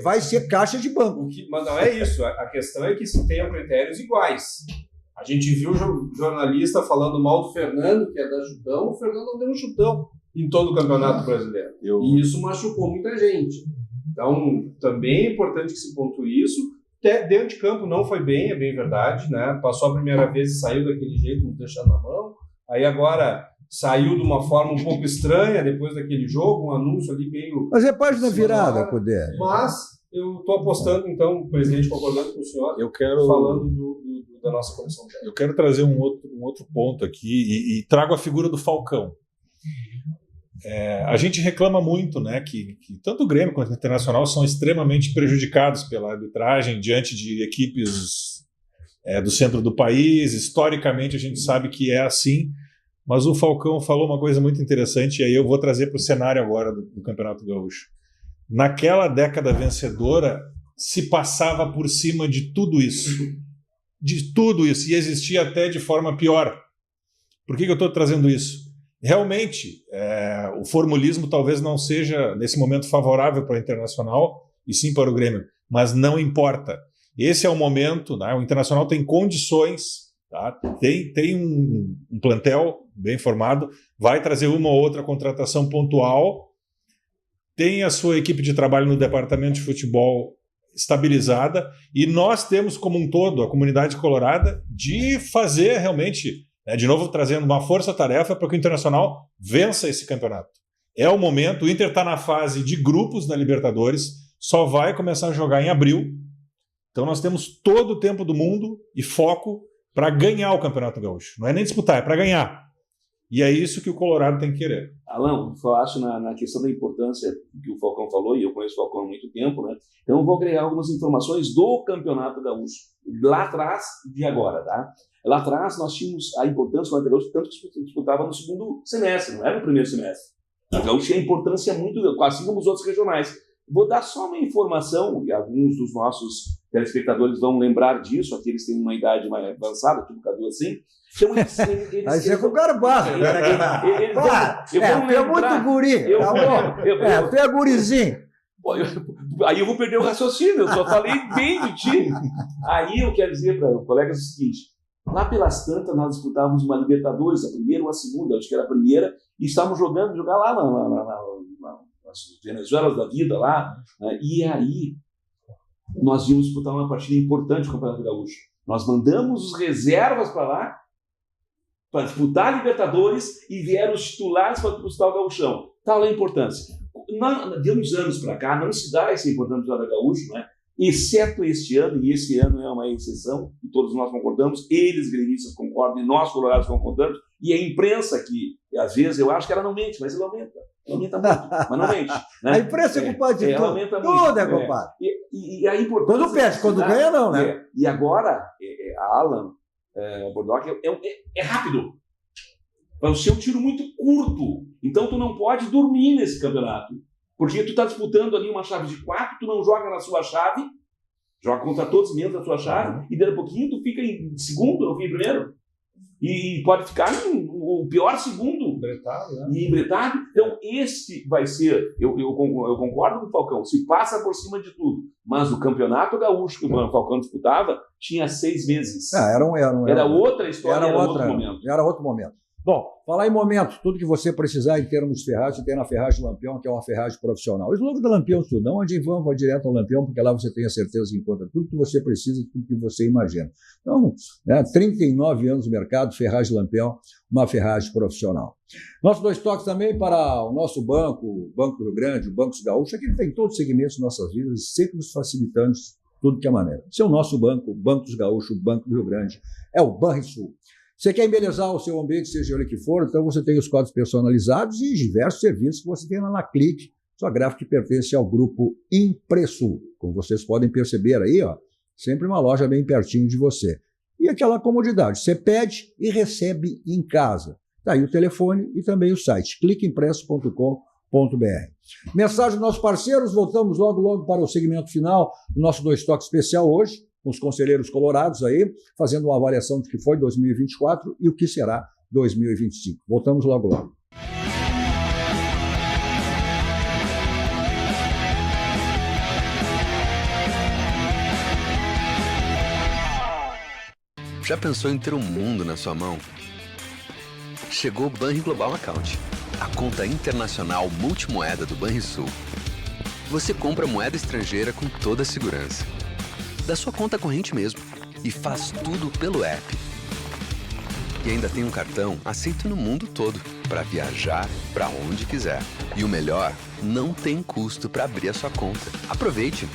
vai ser caixa de banco. Mas não é isso. A questão é que se tenham critérios iguais. A gente viu o jornalista falando mal do Fernando, que é da chutão. O Fernando não deu um chutão em todo o Campeonato Brasileiro. E isso machucou muita gente. Então, também é importante que se pontue isso. Dentro de campo não foi bem, é bem verdade, né? Passou a primeira vez e saiu daquele jeito, nos deixando na mão. Aí agora saiu de uma forma um pouco estranha, depois daquele jogo, um anúncio ali meio... Mas é página virada, Cudê. Mas eu estou apostando, então, o presidente concordando com o senhor, falando da nossa comissão técnica. Eu quero trazer um outro ponto aqui e trago a figura do Falcão. A gente reclama muito, né, que tanto o Grêmio quanto o Internacional são extremamente prejudicados pela arbitragem diante de equipes do centro do país. Historicamente a gente sabe que é assim, mas o Falcão falou uma coisa muito interessante e aí eu vou trazer para o cenário agora do Campeonato Gaúcho. Naquela década vencedora se passava por cima de tudo isso, e existia até de forma pior. Por que eu estou trazendo isso? Realmente, o formulismo talvez não seja, nesse momento, favorável para o Internacional, e sim para o Grêmio, mas não importa. Esse é o momento, né? O Internacional tem condições, tá? Tem um plantel bem formado, vai trazer uma ou outra contratação pontual, tem a sua equipe de trabalho no departamento de futebol estabilizada, e nós temos como um todo, a comunidade colorada, de fazer realmente... de novo, trazendo uma força-tarefa para que o Internacional vença esse campeonato. É o momento, o Inter está na fase de grupos na Libertadores, só vai começar a jogar em abril, então nós temos todo o tempo do mundo e foco para ganhar o Campeonato Gaúcho. Não é nem disputar, é para ganhar. E é isso que o Colorado tem que querer. Alan, falaste na questão da importância que o Falcão falou, e eu conheço o Falcão há muito tempo, né? Então eu vou agregar algumas informações do Campeonato Gaúcho, lá atrás de agora, tá? Lá atrás nós tínhamos a importância do Campeonato Gaúcho, tanto que disputava no segundo semestre, não era no primeiro semestre. O Gaúcho tinha importância muito, assim como os outros regionais. Vou dar só uma informação, e alguns dos nossos telespectadores vão lembrar disso, aqui eles têm uma idade mais avançada, tipo o Cadu assim. Então, aí você é com o garbaço, é muito guri, tá bom? Tu é gurizinho. Aí eu vou perder o raciocínio, eu só falei bem de ti. Aí eu quero dizer para os colegas o seguinte: lá pelas tantas nós disputávamos uma Libertadores, a primeira ou a segunda, acho que era a primeira, e estávamos jogar lá nas Venezuelas da vida lá, né? E aí nós íamos disputar uma partida importante do Campeonato Gaúcho. Nós mandamos os reservas para lá para disputar a Libertadores e vieram os titulares para disputar o Gauchão. Tal a importância. De uns anos para cá, não se dá essa importância do Gaúcho, né? Exceto este ano, e esse ano é uma exceção, e todos nós concordamos, eles gremistas concordam, e nós colorados concordamos, e a imprensa que, às vezes, eu acho que ela não mente, mas ela aumenta muito, mas não mente. Né? A imprensa é culpada de tudo, tudo é culpado. E a importância... Quando perde, quando ganha não, né? E agora, a Alan Bordock é rápido. Vai ser um tiro muito curto. Então tu não pode dormir nesse campeonato. Porque tu está disputando ali uma chave de 4, tu não joga na sua chave, joga contra todos menos na sua chave, e daí a pouquinho tu fica em segundo, ou em primeiro. E pode ficar o pior segundo. Embretado, né? E embretado. Então esse vai ser, eu concordo com o Falcão, se passa por cima de tudo. Mas o Campeonato Gaúcho que o Falcão disputava tinha 6 meses. Era outra história, era outro momento. Era outro momento. Bom, falar em momentos, tudo que você precisar em termos de ferragem, tem na Ferragem Lampião, que é uma ferragem profissional. O slogan da Lampião, tudo, não onde vão, vai direto ao Lampião, porque lá você tem a certeza que encontra tudo que você precisa, tudo que você imagina. Então, 39 anos no mercado, Ferragem Lampião, uma ferragem profissional. Nossos 2 toques também para o nosso banco, o Banco do Rio Grande, o Banco Gaúcho, aqui tem todos os segmentos de nossas vidas, sempre nos facilitando tudo que é maneira. Esse é o nosso banco, o Banco dos Gaúchos, o Banco do Rio Grande, é o Banrisul. Você quer embelezar o seu ambiente, seja ele que for, então você tem os códigos personalizados e diversos serviços que você tem lá na Clique, sua gráfica que pertence ao grupo Impressul. Como vocês podem perceber aí, ó, sempre uma loja bem pertinho de você. E aquela comodidade, você pede e recebe em casa. Tá aí o telefone e também o site, cliqueimpresso.com.br. Mensagem dos nossos parceiros, voltamos logo para o segmento final do nosso 2 toques especial hoje, com os conselheiros colorados aí, fazendo uma avaliação do que foi 2024 e o que será 2025. Voltamos logo. Já pensou em ter um mundo na sua mão? Chegou o Banriglobal Account, a conta internacional multimoeda do Banrisul. Você compra moeda estrangeira com toda a segurança. Da sua conta corrente mesmo. E faz tudo pelo app. E ainda tem um cartão aceito no mundo todo, para viajar para onde quiser. E o melhor, não tem custo para abrir a sua conta. Aproveite!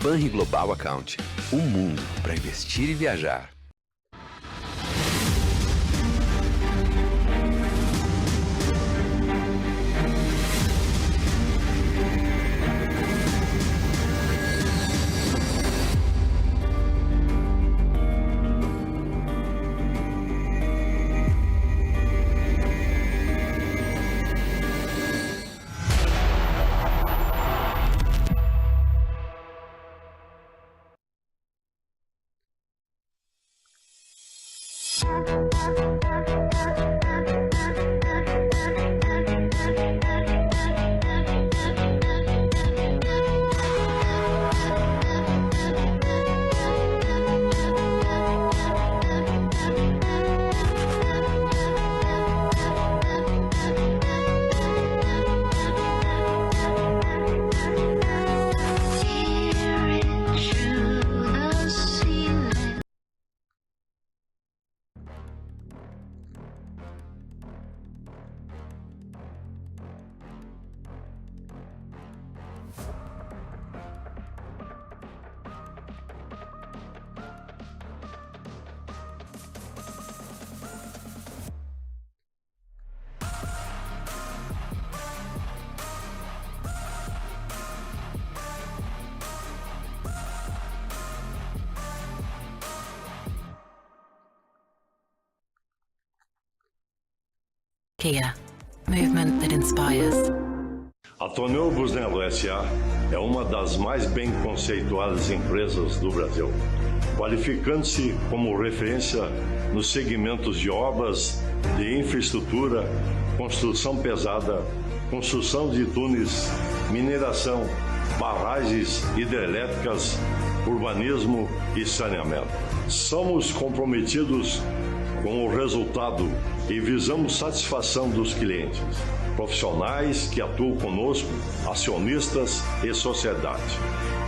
Banriglobal Account, um mundo para investir e viajar. Kia, movement that inspires. A Tonel Busnello S.A. é uma das mais bem conceituadas empresas do Brasil, qualificando-se como referência nos segmentos de obras de infraestrutura, construção pesada, construção de túneis, mineração, barragens hidrelétricas, urbanismo e saneamento. Somos comprometidos com o resultado e visamos satisfação dos clientes, profissionais que atuam conosco, acionistas e sociedade.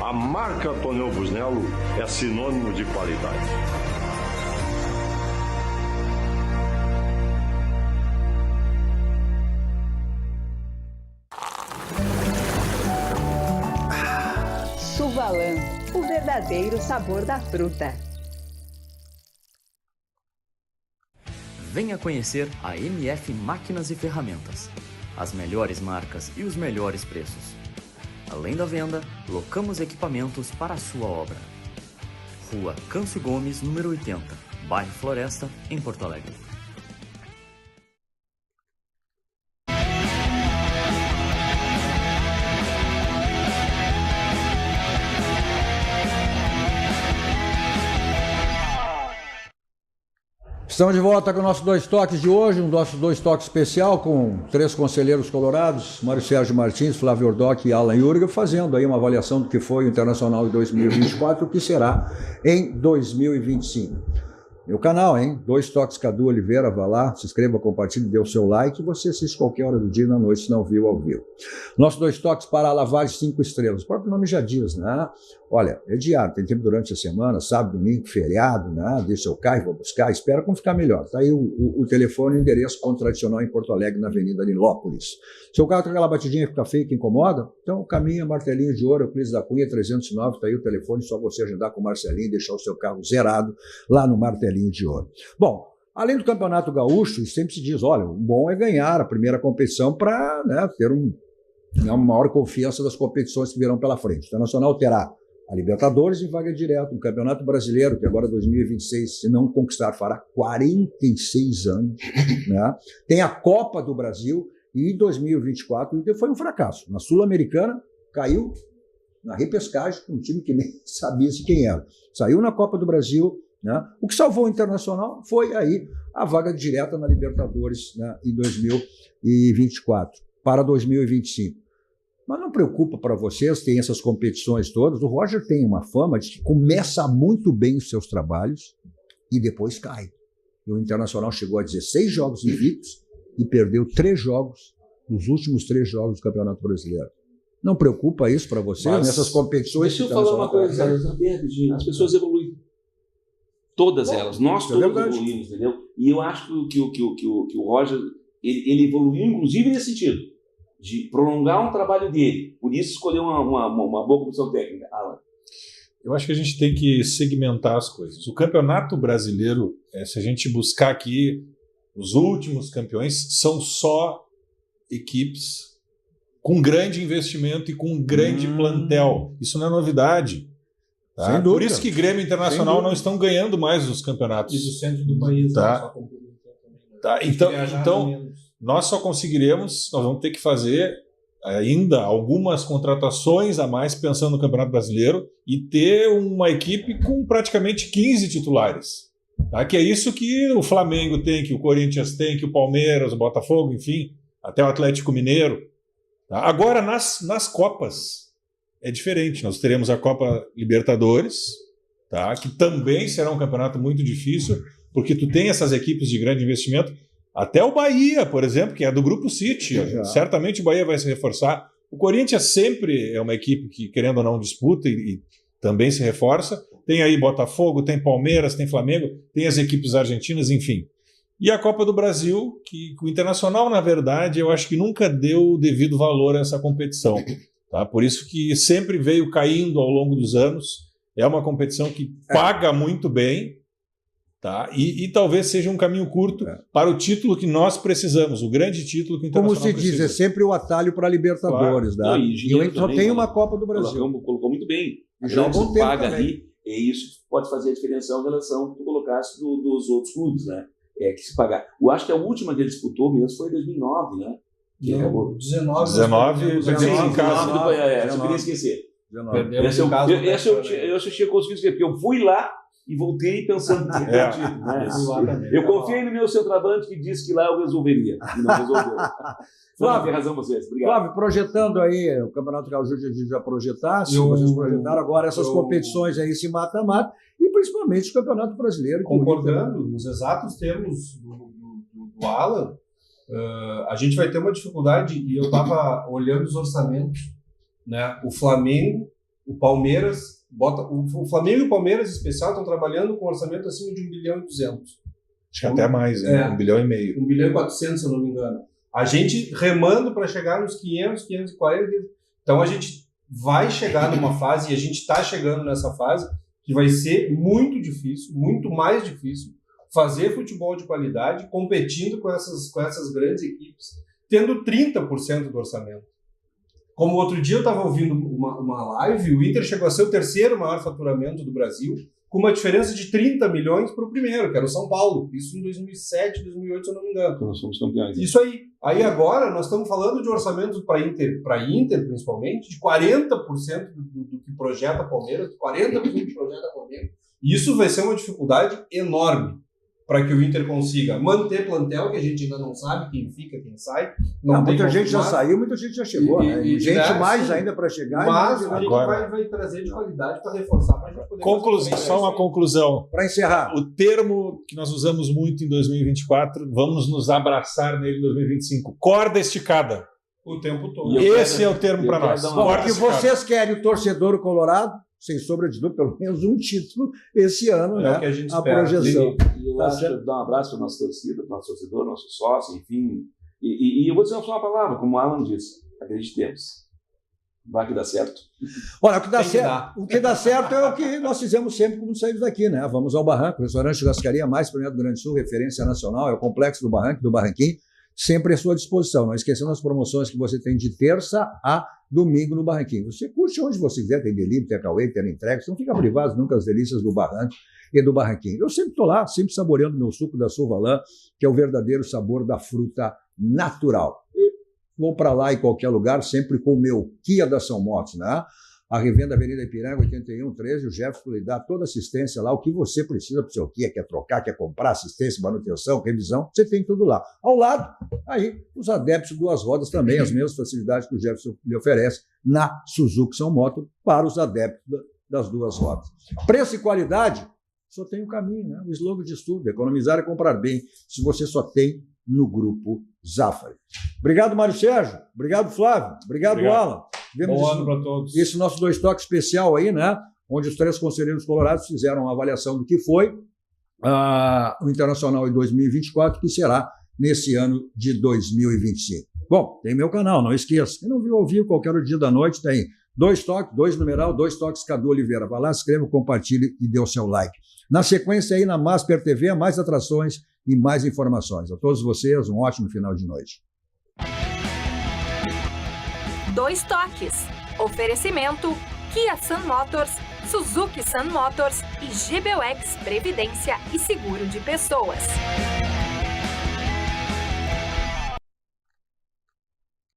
A marca Tonel Busnello é sinônimo de qualidade. Suvalan, o verdadeiro sabor da fruta. Venha conhecer a MF Máquinas e Ferramentas. As melhores marcas e os melhores preços. Além da venda, locamos equipamentos para a sua obra. Rua Câncio Gomes, número 80, bairro Floresta, em Porto Alegre. Estamos de volta com o nosso Dois Toques de hoje, um nosso Dois Toques especial com 3 conselheiros colorados, Mário Sérgio Martins, Flávio Ordoc e Alan Jurga, fazendo aí uma avaliação do que foi o Internacional em 2024 e o que será em 2025. Meu canal, hein? Dois Toques Cadu Oliveira, vá lá, se inscreva, compartilhe, dê o seu like e você assiste qualquer hora do dia e da noite, se não viu ao vivo. Nosso Dois Toques para a lavagem 5 estrelas, o próprio nome já diz, né? Olha, é diário, tem tempo durante a semana, sábado, domingo, feriado, né? Deixa seu carro, vou buscar, espera como ficar melhor. Tá aí o telefone e o endereço ponto tradicional em Porto Alegre, na Avenida Nilópolis. Seu carro tem aquela batidinha que fica feia, que incomoda? Então caminha, Martelinho de Ouro, Euclides da Cunha, 309, tá aí o telefone, só você agendar com o Marcelinho e deixar o seu carro zerado lá no Martelinho de Ouro. Bom, além do Campeonato Gaúcho, sempre se diz, olha, o bom é ganhar a primeira competição para, né, ter uma maior confiança das competições que virão pela frente. O Internacional terá a Libertadores em vaga direta, o Campeonato Brasileiro, que agora 2026, se não conquistar, fará 46 anos. Né? Tem a Copa do Brasil e em 2024 o Inter foi um fracasso. Na Sul-Americana caiu na repescagem com um time que nem sabia-se quem era. Saiu na Copa do Brasil, né? O que salvou o Internacional foi aí a vaga direta na Libertadores, né, em 2024 para 2025. Mas não preocupa para vocês, tem essas competições todas. O Roger tem uma fama de que começa muito bem os seus trabalhos e depois cai. E o Internacional chegou a 16 jogos invictos e perdeu 3 jogos nos últimos 3 jogos do Campeonato Brasileiro. Não preocupa isso para você nessas competições? Deixa eu falar uma coisa, as pessoas evoluem. Todas elas. Nós todos evoluímos, entendeu? E eu acho que o Roger, ele evoluiu, inclusive, nesse sentido, de prolongar um trabalho dele. Por isso, escolheu uma boa comissão técnica. Alan. Eu acho que a gente tem que segmentar as coisas. O Campeonato Brasileiro, se a gente buscar aqui, os últimos campeões são só equipes com grande investimento e com grande plantel. Isso não é novidade. Tá? Por isso que Grêmio e Internacional não estão ganhando mais os campeonatos. E do centro do país. Tá? Tá. Então nós só conseguiremos, nós vamos ter que fazer ainda algumas contratações a mais pensando no Campeonato Brasileiro e ter uma equipe com praticamente 15 titulares. Tá? Que é isso que o Flamengo tem, que o Corinthians tem, que o Palmeiras, o Botafogo, enfim, até o Atlético Mineiro. Tá? Agora, nas Copas, é diferente. Nós teremos a Copa Libertadores, tá? Que também será um campeonato muito difícil, porque tu tem essas equipes de grande investimento. Até o Bahia, por exemplo, que é do Grupo City. Certamente o Bahia vai se reforçar. O Corinthians sempre é uma equipe que, querendo ou não, disputa e também se reforça. Tem aí Botafogo, tem Palmeiras, tem Flamengo, tem as equipes argentinas, enfim. E a Copa do Brasil, que o Internacional, na verdade, eu acho que nunca deu o devido valor a essa competição. Tá? Por isso que sempre veio caindo ao longo dos anos. É uma competição que paga muito bem. Tá? E talvez seja um caminho curto para o título que nós precisamos, o grande título que o Internacional precisa. Como se diz, é sempre o atalho para a Libertadores. Claro. Né? E ele só tem uma Copa do Brasil. Colocou muito bem. Já algum tempo paga ali, e isso pode fazer a diferença em relação que tu colocasse dos outros clubes, né? Que se pagar. Eu acho que a última que ele disputou mesmo foi em 2009, né? Que acabou. 19 em casa. Essa eu queria esquecer. Essa eu tinha conseguido esquecer, porque eu fui lá e voltei pensando que eu confiei no meu centroavante que disse que lá eu resolveria. E não resolveu. Flávio, tem razão vocês. Obrigado. Flávio, projetando aí o Campeonato Gaúcho, a gente já projetasse, vocês projetaram agora essas competições aí, esse mata-mata, e principalmente o Campeonato Brasileiro. Concordando, nos exatos termos do Alan, a gente vai ter uma dificuldade, e eu estava olhando os orçamentos, né? O Flamengo, o Palmeiras, o Flamengo e o Palmeiras, em especial, estão trabalhando com um orçamento acima de 1,2 bilhão. Acho que até mais, né? 1,5 bilhão. 1,4 bilhão, se eu não me engano. A gente remando para chegar nos 500, 540. Então a gente vai chegar numa fase, e a gente está chegando nessa fase, que vai ser muito difícil, muito mais difícil, fazer futebol de qualidade, competindo com essas grandes equipes, tendo 30% do orçamento. Como outro dia eu estava ouvindo uma live, o Inter chegou a ser o terceiro maior faturamento do Brasil, com uma diferença de 30 milhões para o primeiro, que era o São Paulo. Isso em 2007, 2008, se eu não me engano. Nós somos campeões. Isso aí. Aí agora nós estamos falando de orçamento para Inter principalmente, de 40% do que projeta Palmeiras, 40% do que projeta Palmeiras. E isso vai ser uma dificuldade enorme para que o Inter consiga manter plantel, que a gente ainda não sabe quem fica, quem sai. Muita gente já saiu, muita gente já chegou. Gente mais ainda para chegar. Mas a gente vai trazer de qualidade para reforçar. Só uma conclusão. Para encerrar. O termo que nós usamos muito em 2024, vamos nos abraçar nele em 2025. Corda esticada. O tempo todo. Esse é o termo para nós. O que vocês querem, o torcedor colorado, sem sombra de dúvida, pelo menos um título esse ano, né? O que a gente espera. E Projeção. eu acho dar um abraço para a nossa torcida, para o nosso torcedor, nosso sócio, enfim. E eu vou dizer só uma palavra, como o Alan disse, acreditemos. Vai que dá certo. Olha, o que dá certo é o que nós fizemos sempre quando saímos daqui, né? Vamos ao Barranco, restaurante churrascaria mais premiado do Grande Sul, referência nacional, é o Complexo do Barranco, do Barranquinho, sempre à sua disposição. Não esquecendo as promoções que você tem de terça a domingo no Barranquinho. Você curte onde você quiser, tem delivery, tem takeaway, tem entrega, você não fica privado nunca das delícias do Barranco e do Barranquinho. Eu sempre estou lá, sempre saboreando meu suco da Suvalã, que é o verdadeiro sabor da fruta natural. E vou para lá em qualquer lugar, sempre com o meu Kia da São Motos, né? A revenda Avenida Ipiranga, 8113, o Jefferson lhe dá toda assistência lá, o que você precisa para o seu Kia, quer trocar, quer comprar, assistência, manutenção, revisão, você tem tudo lá. Ao lado, aí, os adeptos duas rodas também, as mesmas facilidades que o Jefferson lhe oferece na Suzuki São Moto para os adeptos das duas rodas. Preço e qualidade, só tem um caminho, né? O slogan de tudo, economizar é comprar bem, se você só tem no Grupo Zafari. Obrigado, Mário Sérgio. Obrigado, Flávio. Obrigado. Alan. Bom ano para todos. Esse nosso 2 Toques especial aí, né? Onde os 3 conselheiros colorados fizeram uma avaliação do que foi o Internacional em 2024, que será nesse ano de 2025. Bom, tem meu canal, não esqueça. Quem não viu ao vivo, qualquer dia da noite, tem 2 Toques, 2 numeral, 2 Toques Cadu Oliveira. Vai lá, escreva, compartilhe e dê o seu like. Na sequência aí na Masper TV, mais atrações e mais informações. A todos vocês, um ótimo final de noite. 2 Toques. Oferecimento Kia Sun Motors, Suzuki Sun Motors e GBUX Previdência e Seguro de Pessoas.